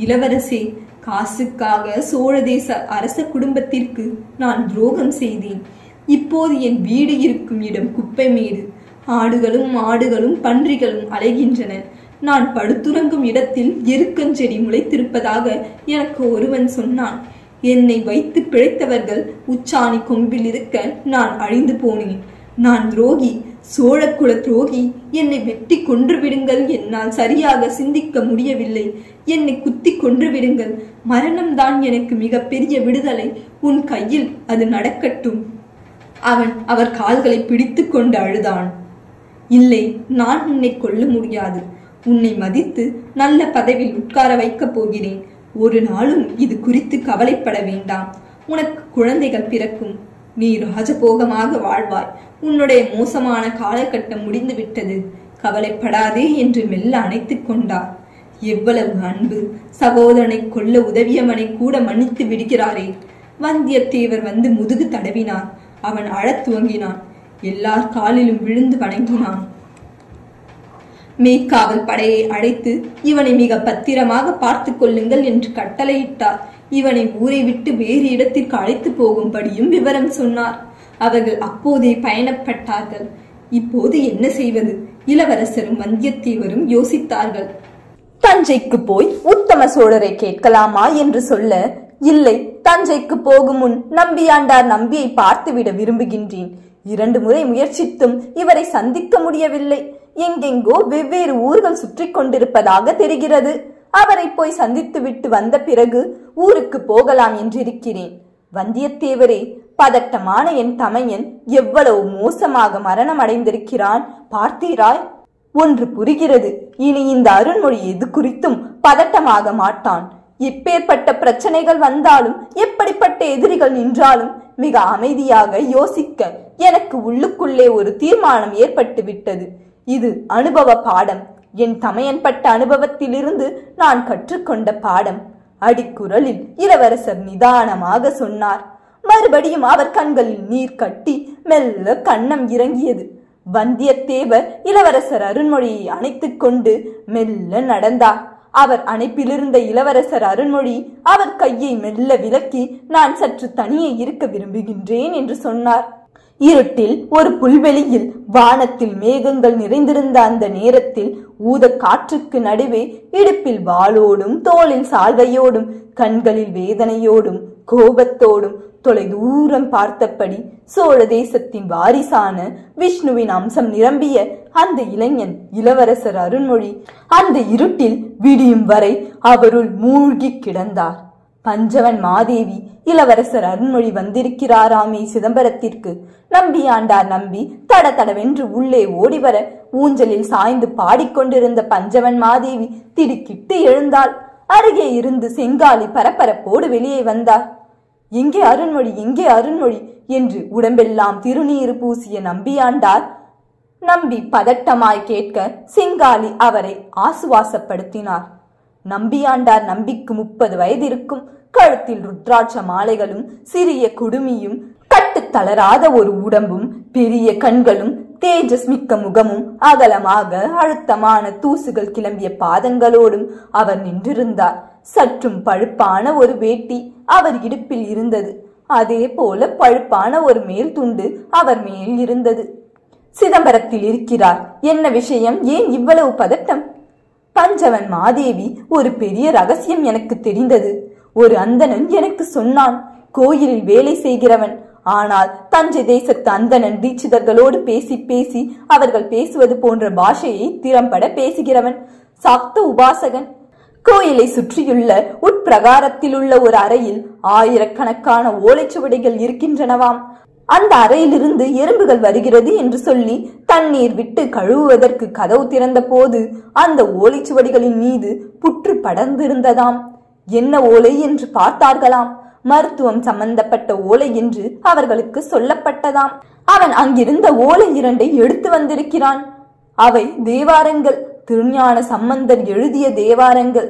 இளவரசே, காசுக்காக சோழ தேச அரச குடும்பத்திற்கு நான் துரோகம் செய்தேன். இப்போது என் வீடு இருக்கும் இடம் குப்பை மேடு. ஆடுகளும் மாடுகளும் பன்றிகளும் அலைகின்றன. நான் படுத்துறங்கும் இடத்தில் எருக்கஞ்செடி முளைத்திருப்பதாக எனக்கு ஒருவன் சொன்னான். என்னை வைத்து பிழைத்தவர்கள் உச்சாணி கொம்பில் இருக்க நான் அழிந்து போனேன். நான் துரோகி, சோழக்குல துரோகி. என்னை வெட்டி கொன்று விடுங்கள். என்னால் சரியாக சிந்திக்க முடியவில்லை. என்னை குத்தி கொன்று விடுங்கள். மரணம்தான் எனக்கு மிக பெரிய விடுதலை. உன் கையில் அது நடக்கட்டும். அவன் அவர் கால்களை பிடித்து கொண்டு அழுதான். இல்லை, நான் உன்னை கொல்ல முடியாது. உன்னை மதித்து நல்ல பதவியில் உட்கார வைக்கப் போகிறேன். ஒரு நாளும் இது குறித்து கவலைப்பட வேண்டாம். உனக்கு குழந்தைகள் பிறக்கும். நீ ராஜபோகமாக வாழ்வாய். உன்னுடைய மோசமான காலகட்டம் முடிந்து விட்டது. கவலைப்படாதே என்று மெல்ல அணைத்துக் கொண்டார். எவ்வளவு அன்பு! சகோதரனை கொல்ல உதவியவனை கூட மன்னித்து விடுகிறாரே. வந்தியத்தேவர் வந்து முதுகு தடவினார். அவன் அழத் துவங்கினான். எல்லார் காலிலும் விழுந்து வணங்கினான். மேற்காவல் படையை அழைத்து இவனை மிக பத்திரமாக பார்த்து கொள்ளுங்கள் என்று கட்டளையிட்டார். இவனை ஊரை விட்டு வேறு இடத்திற்கு அழைத்து போகும்படியும் விவரம் சொன்னார். அவர்கள் அப்போதே பயணப்பட்டார்கள். இப்போது என்ன செய்வது? இளவரசரும் வந்தியத்தேவரும் யோசித்தார்கள். தஞ்சைக்கு போய் உத்தம சோழரை கேட்கலாமா என்று சொல்ல, இல்லை, தஞ்சைக்கு போகும் முன் நம்பியாண்டார் நம்பியை பார்த்துவிட விரும்புகின்றேன். 2 முறை முயற்சித்தும் இவரை சந்திக்க முடியவில்லை. எங்கெங்கோ வெவ்வேறு ஊர்கள் சுற்றி கொண்டிருப்பதாக தெரிகிறது. அவரை போய் சந்தித்து விட்டு வந்த பிறகு ஊருக்கு போகலாம் என்றிருக்கிறேன். வந்தியத்தேவரே, பதட்டமான என் தமையன் எவ்வளவு மோசமாக மரணம் அடைந்திருக்கிறான் பார்த்தீராய்? ஒன்று புரிகிறது. இனி இந்த அருண்மொழி எது குறித்தும் பதட்டமாக மாட்டான். எப்பேற்பட்ட பிரச்சனைகள் வந்தாலும், எப்படிப்பட்ட எதிரிகள் நின்றாலும் மிக அமைதியாக யோசிக்க எனக்கு உள்ளுக்குள்ளே ஒரு தீர்மானம் ஏற்பட்டு விட்டது. இது அனுபவ பாடம். என் தமையன் பட்ட அனுபவத்திலிருந்து நான் கற்றுக்கொண்ட பாடம். அடிக்குரலில் இளவரசர் நிதானமாக சொன்னார். மறுபடியும் அவர் கண்களில் நீர் கட்டி மெல்ல கன்னம் இறங்கியது. வந்தியத்தேவர் இளவரசர் அருண்மொழியை அணைத்துக் கொண்டு மெல்ல நடந்தார். அவர் அணைப்பிலிருந்த இளவரசர் அருண்மொழி அவர் கையை மெல்ல விலக்கி, நான் சற்று தனியே இருக்க விரும்புகின்றேன் என்று சொன்னார். இருட்டில் ஒரு புல்வெளியில் வானத்தில் மேகங்கள் நிறைந்திருந்த அந்த நேரத்தில் ஊத காற்றுக்கு நடுவே இடுப்பில் வாளோடும் தோளில் சால்வையோடும் கண்களில் வேதனையோடும் கோபத்தோடும் தொலை தூரம் பார்த்தபடி சோழ தேசத்தின் வாரிசான விஷ்ணுவின் அம்சம் நிரம்பிய அந்த இளைஞன் இளவரசர் அருண்மொழி அந்த இருட்டில் விடியும் வரை அவருள் மூழ்கி கிடந்தார். பஞ்சவன் மாதேவி இளவரசர் அருண்மொழி வந்திருக்கிறாராமே சிதம்பரத்திற்கு. நம்பியாண்டார் நம்பி தட தடவென்று உள்ளே ஓடிவர ஊஞ்சலில் சாய்ந்து பாடிக்கொண்டிருந்த பஞ்சவன் மாதேவி திடுக்கிட்டு எழுந்தாள். அருகே இருந்து செங்காலி பரபரப்போடு வெளியே வந்தார். எங்கே அருண்மொழி, எங்கே அருண்மொழி என்று உடம்பெல்லாம் திருநீறு பூசிய நம்பியாண்டார் நம்பி பதட்டமாய் கேட்க செங்காலி அவரை ஆசுவாசப்படுத்தினார். நம்பியாண்டார் நம்பிக்கு 30 வயது இருக்கும். கழுத்தில் ருத்ராட்ச மாலைகளும் சிறிய குடுமியும் கட்டு தளராத ஒரு உடம்பும் பெரிய கண்களும் தேஜஸ் மிக்க முகமும் அகலமாக அழுத்தமான தூசுகள் கிளம்பிய பாதங்களோடும் அவர் நின்றிருந்தார். சற்றும் பழுப்பான ஒரு வேட்டி அவர் இடுப்பில் இருந்தது. அதே போல பழுப்பான ஒரு மேல் துண்டு அவர் மேல் இருந்தது. சிதம்பரத்தில் இருக்கிறார். என்ன விஷயம்? ஏன் இவ்வளவு பதட்டம்? பஞ்சவன் மாதேவி, ஒரு பெரிய ரகசியம் எனக்கு தெரிந்தது. ஒரு அந்தணன் எனக்கு சொன்னான். கோயிலில் வேலை செய்கிறவன். ஆனால் தஞ்சை தேசத்து அந்தணன் தீட்சிதர்களோடு பேசி பேசி அவர்கள் பேசுவது போன்ற பாஷையை திறம்பட பேசுகிறவன். சாக்த உபாசகன். கோயிலை சுற்றியுள்ள உட்பிரகாரத்தில் உள்ள ஒரு அறையில் ஆயிரக்கணக்கான ஓலைச்சுவடிகள் இருக்கின்றனவாம். அந்த அறையிலிருந்து எறும்புகள் வருகிறது என்று சொல்லி தண்ணீர் விட்டு கழுவுவதற்கு கதவு திறந்த போது அந்த ஓலைச்சுவடிகளின் மீது புற்று படர்ந்திருந்ததாம். என்ன ஓலை என்று பார்த்தார்களாம். மருத்துவம் சம்பந்தப்பட்ட ஓலை என்று அவர்களுக்கு சொல்லப்பட்டதாம். அவன் அங்கிருந்த ஓலை 2 எடுத்து வந்திருக்கிறான். அவை தேவாரங்கள், திருஞான சம்பந்தர் எழுதிய தேவாரங்கள்.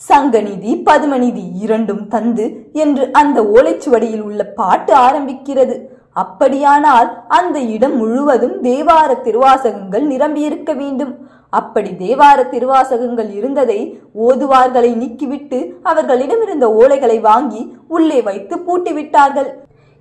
சங்கநிதி பதுமநிதி 2ம் தந்து என்று அந்த ஓலைச்சுவடியில் உள்ள பாட்டு ஆரம்பிக்கிறது. அப்படியானால் அந்த இடம் முழுவதும் தேவார திருவாசகங்கள் நிரம்பியிருக்க வேண்டும். அப்படி தேவார திருவாசகங்கள் இருந்ததை ஓதுவார்களை நீக்கிவிட்டு அவர்களிடம் இருந்த ஓலைகளை வாங்கி உள்ளே வைத்து பூட்டிவிட்டார்கள்.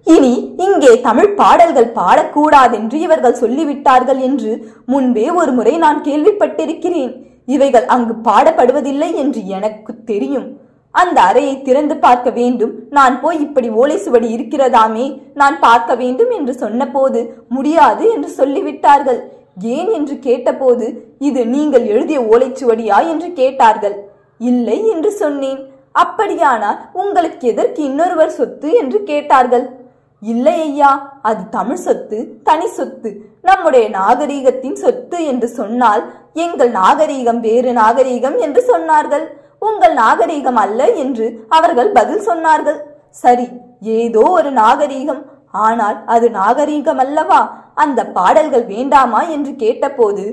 இனி இங்கே தமிழ் பாடல்கள் பாடக்கூடாதென்று இவர்கள் சொல்லிவிட்டார்கள் என்று முன்பே ஒரு முறை நான் கேள்விப்பட்டிருக்கிறேன். இவைகள் அங்கு பாடப்படுவதில்லை என்று எனக்கு தெரியும். அந்த அறையை திறந்து பார்க்க வேண்டும், நான் போய் இப்படி ஓலை சுவடி இருக்கிறதாமே, நான் பார்க்க வேண்டும் என்று சொன்னபோது முடியாது என்று சொல்லிவிட்டார்கள். ஏன் என்று கேட்டபோது இது நீங்கள் எழுதிய ஓலைச்சுவடியா என்று கேட்டார்கள். இல்லை என்று சொன்னேன். அப்படியானால் உங்களுக்கு எதற்கு இன்னொருவர் சொத்து என்று கேட்டார்கள். இல்லை ஐயா, அது தமிழ் சொத்து, தனி சொத்து, நம்முடைய நாகரீகத்தின் சொத்து என்று சொன்னால் எங்கள் நாகரீகம் வேறு நாகரீகம் என்று சொன்னார்கள். உங்கள் நாகரீகம் அல்ல என்று அவர்கள் பதில் சொன்னார்கள். சரி, ஏதோ ஒரு நாகரீகம், ஆனால் அது நாகரீகம் அல்லவா? அந்த பாடல்கள் வேண்டாமா என்று கேட்டபோது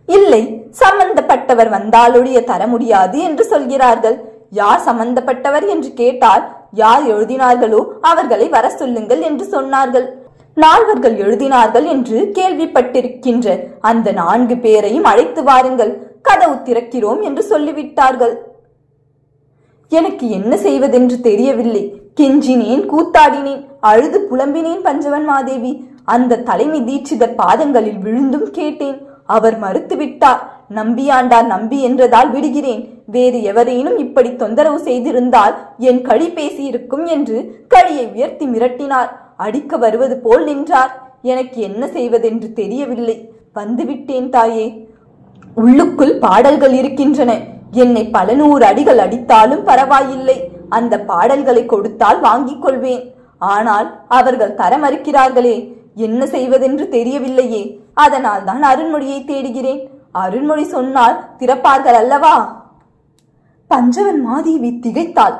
இல்லை, சம்பந்தப்பட்டவர் வந்தாலொழிய தர முடியாது என்று சொல்கிறார்கள். யார் சம்பந்தப்பட்டவர் என்று கேட்டால் யார் எழுதினார்களோ அவர்களை வர சொல்லுங்கள் என்று சொன்னார்கள். 4 எழுதினார்கள் என்று கேள்விப்பட்டிருக்கின்ற அந்த 4 பேரையும் அழைத்து வாருங்கள், கதவு திறக்கிறோம் என்று சொல்லிவிட்டார்கள். எனக்கு என்ன செய்வதென்று தெரியவில்லை. கெஞ்சினேன், கூத்தாடினேன், அழுது புலம்பினேன் பஞ்சவன் மாதேவி. அந்த தலைமை தீட்சிதர் பாதங்களில் விழுந்தும் கேட்டேன். அவர் மறுத்துவிட்டார். நம்பியாண்டார் நம்பி என்றதால் விடுகிறேன், வேறு எவரேனும் இப்படி தொந்தரவு செய்திருந்தால் என் கழி பேசியிருக்கும் என்று கழியை உயர்த்தி மிரட்டினார். அடிக்க வருவது போல் நின்றார். எனக்கு என்ன செய்வதென்று தெரியவில்லை. வந்துவிட்டேன் தாயே. உள்ளுக்குள் பாடல்கள் இருக்கின்றன. என்னை பல 100 அடிகள் அடித்தாலும் பரவாயில்லை. அந்த பாடல்களை கொடுத்தால் வாங்கிக் கொள்வேன். ஆனால் அவர்கள் தர மறுக்கிறார்களே, என்ன செய்வதென்று தெரியவில்லையே. அதனால் தான் அருண்மொழியை தேடுகிறேன். அருண்மொழி சொன்னால் திறப்பார்கள் அல்லவா? பஞ்சவன் மாதேவி திகைத்தாள்.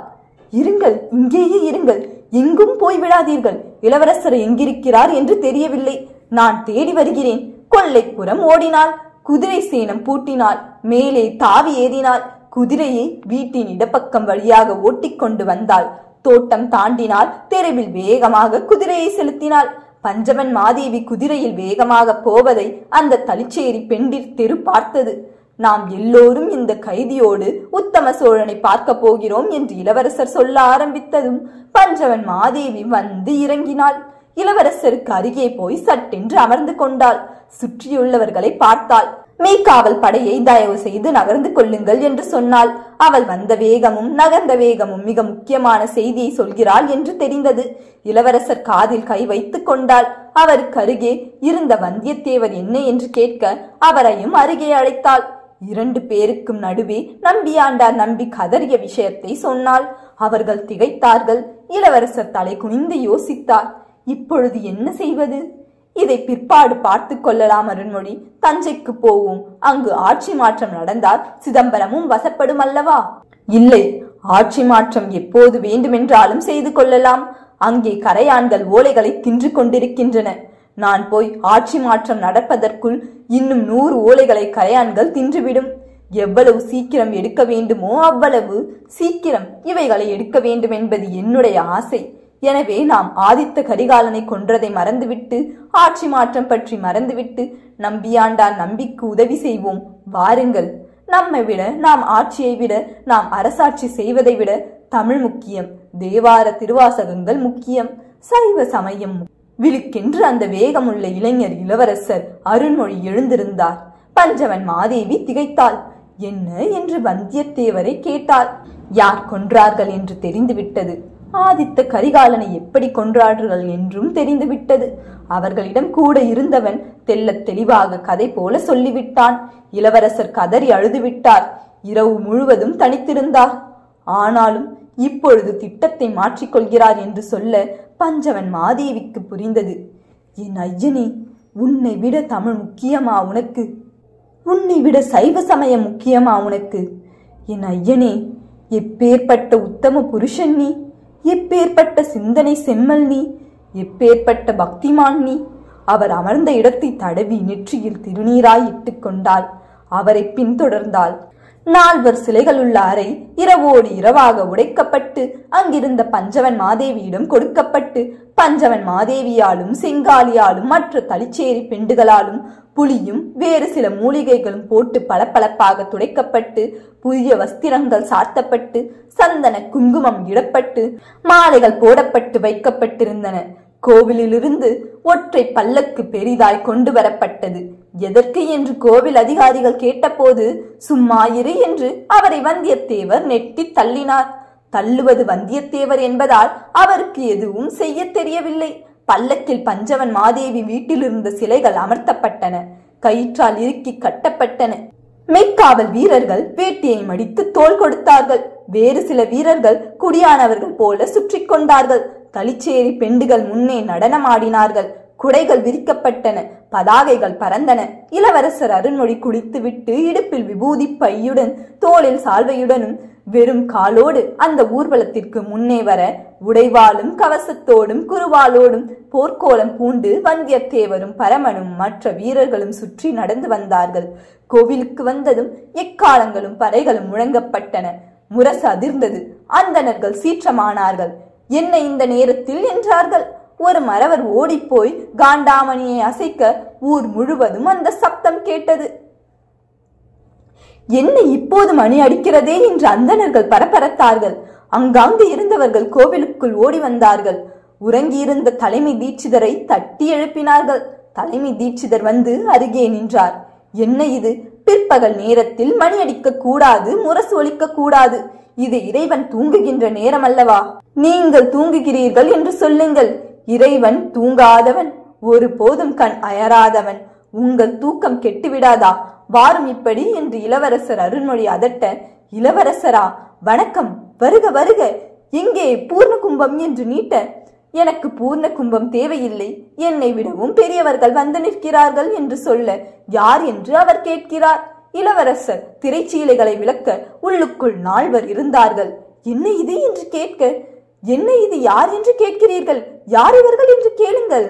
இருங்கள், இங்கேயே இருங்கள், எங்கும் போய்விடாதீர்கள். இளவரசர் எங்கிருக்கிறார் என்று தெரியவில்லை. நான் தேடி வருகிறேன். கொல்லைப்புறம் ஓடினாள். குதிரை சேணம் பூட்டினாள். மேலே தாவி ஏறினாள். குதிரையை வீட்டின் இடப்பக்கம் வழியாக ஓட்டிக்கொண்டு வந்தாள். தோட்டம் தாண்டினாள். தெருவில் வேகமாக குதிரையை செலுத்தினாள். பஞ்சவன் மாதேவி குதிரையில் வேகமாக போவதை அந்த தளிச்சேரி பெண்டிர் தெரு பார்த்தது. நாம் எல்லோரும் இந்த கைதியோடு உத்தம சோழனை பார்க்க போகிறோம் என்று இளவரசர் சொல்ல ஆரம்பித்ததும் பஞ்சவன் மாதேவி வந்து இறங்கினாள். இளவரசருக்கு அருகே போய் சட்டென்று அமர்ந்து கொண்டாள். சுற்றியுள்ளவர்களை பார்த்தாள். மெய்காவல் படையை தயவு செய்து நகர்ந்து கொள்ளுங்கள் என்று சொன்னாள். அவள் வந்த வேகமும் நகர்ந்த வேகமும் மிக முக்கியமான செய்தியை சொல்கிறாள் என்று தெரிந்தது. இளவரசர் காதில் கை வைத்துக் கொண்டாள். அவருக்கு அருகே இருந்த வந்தியத்தேவர் என்ன என்று கேட்க அவரையும் அருகே அழைத்தாள். 2 பேருக்கும் நடுவே நம்பியாண்டார் நம்பி கதறிய விஷயத்தை சொன்னாள். அவர்கள் திகைத்தார்கள். இளவரசர் தலை குனிந்து யோசித்தார். இப்பொழுது என்ன செய்வது? இதை பிற்பாடு பார்த்து கொள்ளலாம் அருண்மொழி. தஞ்சைக்கு போவோம். அங்கு ஆட்சி மாற்றம் நடந்தால் சிதம்பரமும் வசப்படும் அல்லவா? இல்லை, ஆட்சி மாற்றம் எப்போது வேண்டுமென்றாலும் செய்து கொள்ளலாம். அங்கே கரையான்கள் ஓலைகளை தின்று கொண்டிருக்கின்றன. நான் போய் ஆட்சி மாற்றம் நடப்பதற்குள் இன்னும் 100 ஓலைகளை கரையான்கள் தின்றுவிடும். எவ்வளவு சீக்கிரம் எடுக்க வேண்டுமோ அவ்வளவு சீக்கிரம் இவைகளை எடுக்க வேண்டும் என்பது என்னுடைய ஆசை. எனவே நாம் ஆதித்த கரிகாலனை கொன்றதை மறந்துவிட்டு, ஆட்சி மாற்றம் பற்றி மறந்துவிட்டு நம்பியாண்டார் நம்பிக்கு உதவி செய்வோம். வாருங்கள். நம்மை விட, நாம் ஆட்சியை விட, நாம் அரசாட்சி செய்வதை விட தமிழ் முக்கியம். தேவார திருவாசகங்கள் முக்கியம். சைவ சமயம். விழுக்கென்று அந்த வேகமுள்ள இளைஞர் இளவரசர் அருண்மொழி எழுந்திருந்தார். பஞ்சவன் மாதேவி திகைத்தாள். என்ன என்று வந்தியத்தேவரை கேட்டாள். யார் கொன்றார்கள் என்று தெரிந்துவிட்டது. ஆதித்த கரிகாலனை எப்படி கொன்றார்கள் என்றும் தெரிந்துவிட்டது. அவர்களிடம் கூட இருந்தவன் தெள்ளத் தெளிவாக கதை போல சொல்லிவிட்டான். இளவரசர் கதறி அழுதுவிட்டார். இரவு முழுவதும் தனித்திருந்தார். ஆனாலும் இப்பொழுது திட்டத்தை மாற்றிக்கொள்கிறார் என்று சொல்ல பஞ்சவன் மாதேவிக்கு புரிந்தது. என் ஐயனே, உன்னை விட தமிழ் முக்கியமா உனக்கு? உன்னை விட சைவ சமயம் முக்கியமா உனக்கு? என் ஐயனே, எப்பேற்பட்ட உத்தம புருஷன் நீ! எப்பேற்பட்ட சிந்தனை செம்மல் நீ, எப்பேற்பட்ட பக்திமான் நீ. அவர் அமர்ந்த இடத்தை தடவி நெற்றியில் திருநீராய் இட்டுக் கொண்டாள். அவரை பின்தொடர்ந்தாள். 4 சிலைகள் உள்ள அறை இரவோடு இரவாக உடைக்கப்பட்டு அங்கிருந்த பஞ்சவன் மாதேவியிடம் கொடுக்கப்பட்டு பஞ்சவன் மாதேவியாலும் செங்காலியாலும் மற்ற தளிச்சேரி பெண்டுகளாலும் புளியும் வேறு சில மூலிகைகளும் போட்டு பளபளப்பாக துடைக்கப்பட்டு புதிய வஸ்திரங்கள் சாத்தப்பட்டு சந்தன குங்குமம் இடப்பட்டு மாலைகள் போடப்பட்டு வைக்கப்பட்டிருந்தன. கோவிலிலிருந்து ஒற்றை பல்லக்கு பெரிதாய் கொண்டு வரப்பட்டது. எதற்கு என்று கோவில் அதிகாரிகள் கேட்டபோது சும்மா இரு என்று அவரை வந்தியத்தேவர் நெட்டி தள்ளினார். தள்ளுவது வந்தியத்தேவர் என்பதால் அவருக்கு எதுவும் செய்ய தெரியவில்லை. பல்லக்கில் பஞ்சவன் மாதேவி வீட்டில் இருந்த சிலைகள் அமர்த்தப்பட்டன. கயிற்றால் இறுக்கி கட்டப்பட்டன. மெய்க்காவல் வீரர்கள் வேட்டியை மடித்து தோள் கொடுத்தார்கள். வேறு சில வீரர்கள் குடியானவர்கள் போல சுற்றி கொண்டார்கள். தளிச்சேரி பெண்டுகள் முன்னே நடனமாடினார்கள். குடைகள் விரிக்கப்பட்டன. பதாகைகள் பறந்தன. இளவரசர் அருண்மொழி குளித்துவிட்டு இடுப்பில் விபூதி பையுடன் தோளில் சால்வையுடனும் வெறும் காலோடு அந்த ஊர்வலத்திற்கு முன்னே வர உடைவாளும் கவசத்தோடும் குருவாளோடும் போர்க்கோலம் பூண்டு வந்தியத்தேவரும் பரமனும் மற்ற வீரர்களும் சுற்றி நடந்து வந்தார்கள். கோவிலுக்கு வந்ததும் எக்காலங்களும் பறைகளும் முழங்கப்பட்டன. முரசு அதிர்ந்தது. அந்தணர்கள் சீற்றமானார்கள். என்ன இந்த நேரத்தில் என்றார்கள். ஒரு மறவர் ஓடிப்போய் காண்டாமணியை அசைக்க ஊர் முழுவதும் அந்த சப்தம் கேட்டது. என்ன இப்போது மணி அடிக்கிறதே என்று அந்தணர்கள் பரபரத்தார்கள். அங்காங்கு இருந்தவர்கள் கோவிலுக்குள் ஓடி வந்தார்கள். உறங்கியிருந்த தலைமை தீட்சிதரை தட்டி எழுப்பினார்கள். தலைமை தீட்சிதர் வந்து அருகே நின்றார். என்ன இது? பிற்பகல் நேரத்தில் மணி அடிக்க கூடாது, முரசு ஒலிக்க கூடாது. இது இறைவன் தூங்குகின்ற நேரம் அல்லவா? நீங்கள் தூங்குகிறீர்கள் என்று சொல்லுங்கள். இறைவன் தூங்காதவன், ஒரு போதும் கண் அயராதவன். உங்கள் தூக்கம் கெட்டுவிடாதா? வாரும் இப்படி என்று இளவரசர் அருண்மொழி அதட்ட, இளவரசரா வணக்கம், வருக வருக, எங்கே பூர்ண கும்பம் என்று நீட்ட, எனக்கு பூர்ண கும்பம் தேவையில்லை, என்னை விடவும் பெரியவர்கள் வந்து நிற்கிறார்கள் என்று சொல்ல, யார் என்று அவர் கேட்கிறார். இளவரசர் திரைச்சீலைகளை விளக்க உள்ளுக்குள் 4 இருந்தார்கள். என்ன இது என்று கேட்க, என்ன இது யார் என்று கேட்கிறீர்கள்? யார் இவர்கள் என்று கேளுங்கள்.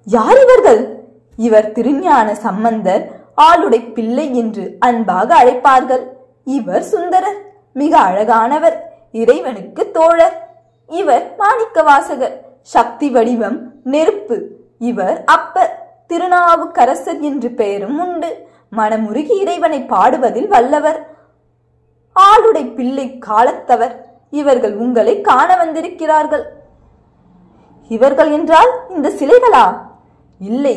யார் இவர்கள்? இவர் திருஞான சம்பந்தர், ஆளுடை பிள்ளை என்று அன்பாக அழைப்பார்கள். இவர் சுந்தரர், மிக அழகானவர், இறைவனுக்கு தோழர். இவர் மாணிக்கவாசகர், சக்தி வடிவம், நெருப்பு. இவர் அப்பர், திருநாவுக்கரசர் என்று பெயரும் உண்டு. மனமுருகி இறைவனை பாடுவதில் வல்லவர். ஆளுடை பிள்ளை காலத்தவர். இவர்கள் உங்களை காண வந்திருக்கிறார்கள். இவர்கள் என்றால் இந்த சிலைகளா? இல்லை,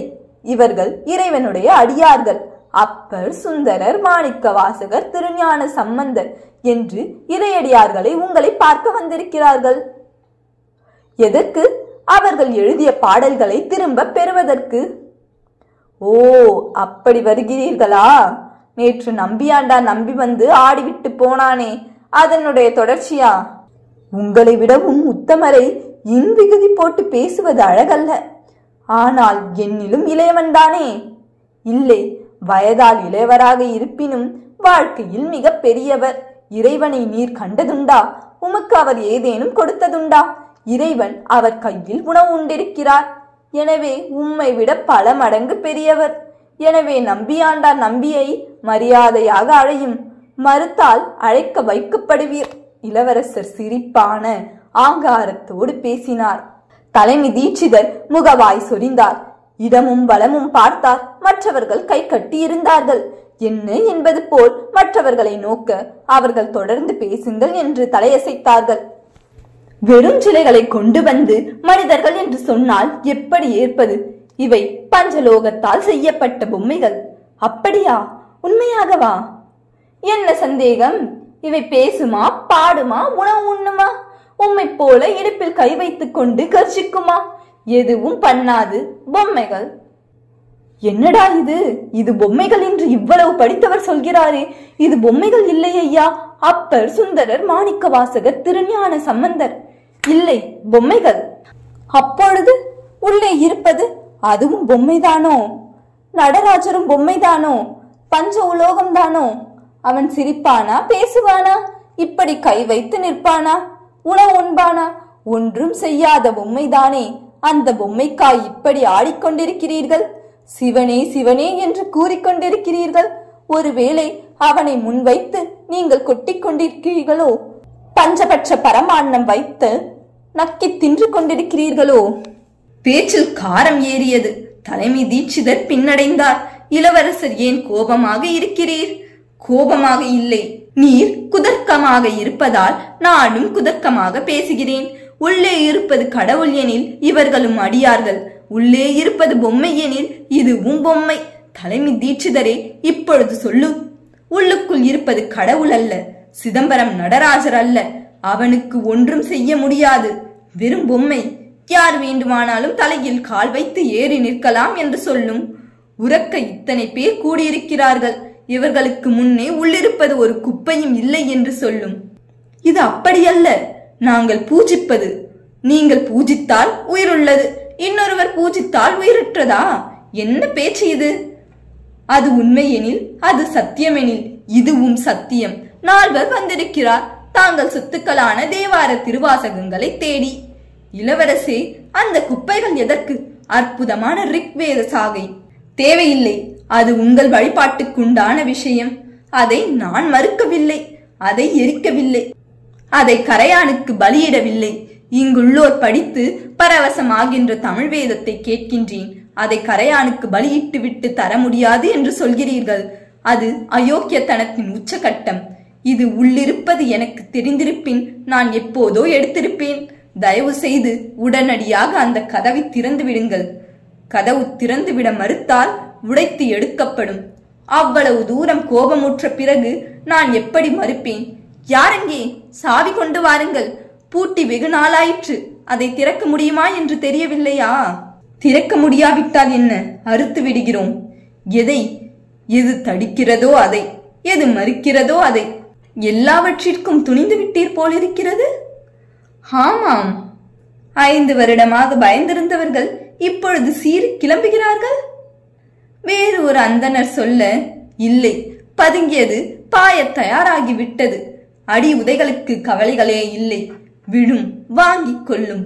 இவர்கள் இறைவனுடைய அடியார்கள். அப்பர், சுந்தரர், மாணிக்கவாசகர், திருஞான சம்பந்தர் என்று இறையடியார்களை உங்களை பார்க்க வந்திருக்கிறார்கள். எதற்கு? அவர்கள் எழுதிய பாடல்களை திரும்ப பெறுவதற்கு. ஓ, அப்படி வருகிறீர்களா? நேற்று நம்பியாண்டா நம்பி வந்து ஆடிவிட்டு போனானே, அதனுடைய தொடர்ச்சியா? உங்களை விடவும் உத்தமரை இன்விகுதி போட்டு பேசுவது அழகல்ல. ஆனால் என்னிலும் இளையவன்தானே? இல்லை, வயதால் இளையவராக இருப்பினும் வாழ்க்கையில் மிக பெரியவர். இறைவனை நீர் கண்டதுண்டா? உமக்கு அவர் ஏதேனும் கொடுத்ததுண்டா? இறைவன் அவர் கையில் உணவு உண்டிருக்கிறார். எனவே உம்மை விட பல மடங்கு பெரியவர். எனவே நம்பியாண்டா நம்பியை மரியாதையாக அழையும். மறுத்தால் அழைக்க வைக்கப்படுவீர். இளவரசர் சிரிப்பான ஆங்காரத்தோடு பேசினார். தலைமை தீட்சிதர் முகவாய் சொரிந்தார். இடமும் வலமும் பார்த்தார். மற்றவர்கள் கை கட்டி இருந்தார்கள். என்ன என்பது போல் மற்றவர்களை நோக்க அவர்கள் தொடர்ந்து பேசுங்கள் என்று தலையசைத்தார்கள். வெறும் சிலைகளை கொண்டு வந்து மனிதர்கள் என்று சொன்னால் எப்படி ஏற்பது? இவை பஞ்சலோகத்தால் செய்யப்பட்ட பொம்மைகள். அப்படியா? உண்மையாகவா? என்ன சந்தேகம்? இவை பேசுமா, பாடுமா, உணவு உண்ணுமா? உம்மை போல இடுப்பில் கை வைத்துக் கொண்டு கர்ச்சிக்குமா? எதுவும் பண்ணாது. பொம்மைகள். என்னடா இது? இது பொம்மைகள் என்று இவ்வளவு படித்தவர் சொல்கிறாரே, இது பொம்மைகள் இல்லை ஐயா. அப்பர், சுந்தரர், மாணிக்கவாசகர், திருஞான சம்பந்தர். இல்லை, பொம்மைகள். அப்பொழுது உள்ளே இருப்பது அதுவும் பொம்மைதானோ? நடராஜரும் பொம்மைதானோ? பஞ்ச உலோகம் தானோ? அவன் சிரிப்பானா, பேசுவானா? இப்படி கை வைத்து நிற்பானா? உணவு உண்பானா? ஒன்றும் செய்யாத பொம்மைதானே, அந்த பொம்மைக்காய் இப்படி ஆடிக்கொண்டிருக்கிறீர்கள்? சிவனே சிவனே என்று கூறிக்கொண்டிருக்கிறீர்கள். ஒருவேளை அவனை முன்வைத்து நீங்கள் கொட்டிக் கொண்டிருக்கிறீர்களோ? பஞ்சபட்ச பரமான்னம் வைத்து நக்கி தின்று கொண்டிருக்கிறீர்களோ? பேச்சில் காரம் ஏறியது. தலைமை தீட்சிதர் பின்னடைந்தார். இளவரசர் ஏன் கோபமாக இருக்கிறீர்? கோபமாக இல்லை, நீர் குதர்க்கமாக இருப்பதால் நானும் குதர்க்கமாக பேசுகிறேன். உள்ளே இருப்பது கடவுள் எனில் இவர்களும் அடியார்கள், உள்ளே இருப்பது பொம்மை எனில் இதுவும் பொம்மை. தலைமை தீட்சிதரே, இப்பொழுது சொல்லு, உள்ளுக்குள் இருப்பது கடவுள் அல்ல, சிதம்பரம் நடராஜர் அல்ல. அவனுக்கு ஒன்றும் செய்ய முடியாது, வெறும் பொம்மை. யார் வேண்டுமானாலும் தலையில் கால் வைத்து ஏறி நிற்கலாம் என்று சொல்லும். உறக்க இத்தனை பேர் கூடியிருக்கிறார்கள், இவர்களுக்கு முன்னே உள்ளிருப்பது ஒரு குப்பையும் இல்லை என்று சொல்லும். இது அப்படியல்ல. நாங்கள் பூஜிப்பது, நீங்கள் பூஜித்தால் உயிருள்ளது, இன்னொருவர் பூஜித்தால் உயிரற்றதா? என்ன பேச்சு இது? அது உண்மையெனில், அது சத்தியமெனில் இதுவும் சத்தியம். நால்வர் வந்திருக்கிறார் தாங்கள் சொத்துக்களான தேவார திருவாசகங்களை தேடி. இளவரசே, அந்த குப்பைகள் எதற்கு? அற்புதமான ரிக்வேத சாகை. தேவையில்லை, அது உங்கள் வழிபாட்டுக்குண்டான விஷயம். அதை நான் மறுக்கவில்லை, அதை எரிக்கவில்லை, அதை கரையானுக்கு பலியிடவில்லை. இங்குள்ளோர் படித்து பரவசமாகின்ற தமிழ் வேதத்தை கேட்கின்றேன். அதை கரையானுக்கு பலியிட்டு விட்டு தர முடியாது என்று சொல்கிறீர்கள். அது அயோக்கியத்தனத்தின் உச்சகட்டம். இது உள்ளிருப்பது எனக்கு தெரிந்திருப்பின் நான் எப்போதோ எடுத்திருப்பேன். தயவு செய்து உடனடியாக அந்த கதவை திறந்து விடுங்கள். கதவு திறந்துவிட மறுத்தால் உடைத்து எடுக்கப்படும். அவ்வளவு தூரம் கோபமுற்ற பிறகு நான் எப்படி மறுப்பேன்? யாரெங்கே? சாவி கொண்டு வாருங்கள். பூட்டி வெகு நாளாயிற்று, அதை திறக்க முடியுமா என்று தெரியவில்லையா? திறக்க முடியாவிட்டால் என்ன, அறுத்து விடுகிறோம். எது தடிக்கிறதோ அதை, எது மறுக்கிறதோ அதை. எல்லாவற்றிற்கும் துணிந்து விட்டீர் போலிருக்கிறது. ஆமாம், 5 வருடமாக பயந்திருந்தவர்கள் இப்பொழுது சீறி கிளம்புகிறார்கள். வேறு ஒரு அந்தனர் சொல்ல, இல்லை, பதுங்கியது பாய தயாராகி விட்டது. அடி உதைகளுக்கு கவலைகளே இல்லை, விழும், வாங்கிக் கொள்ளும்.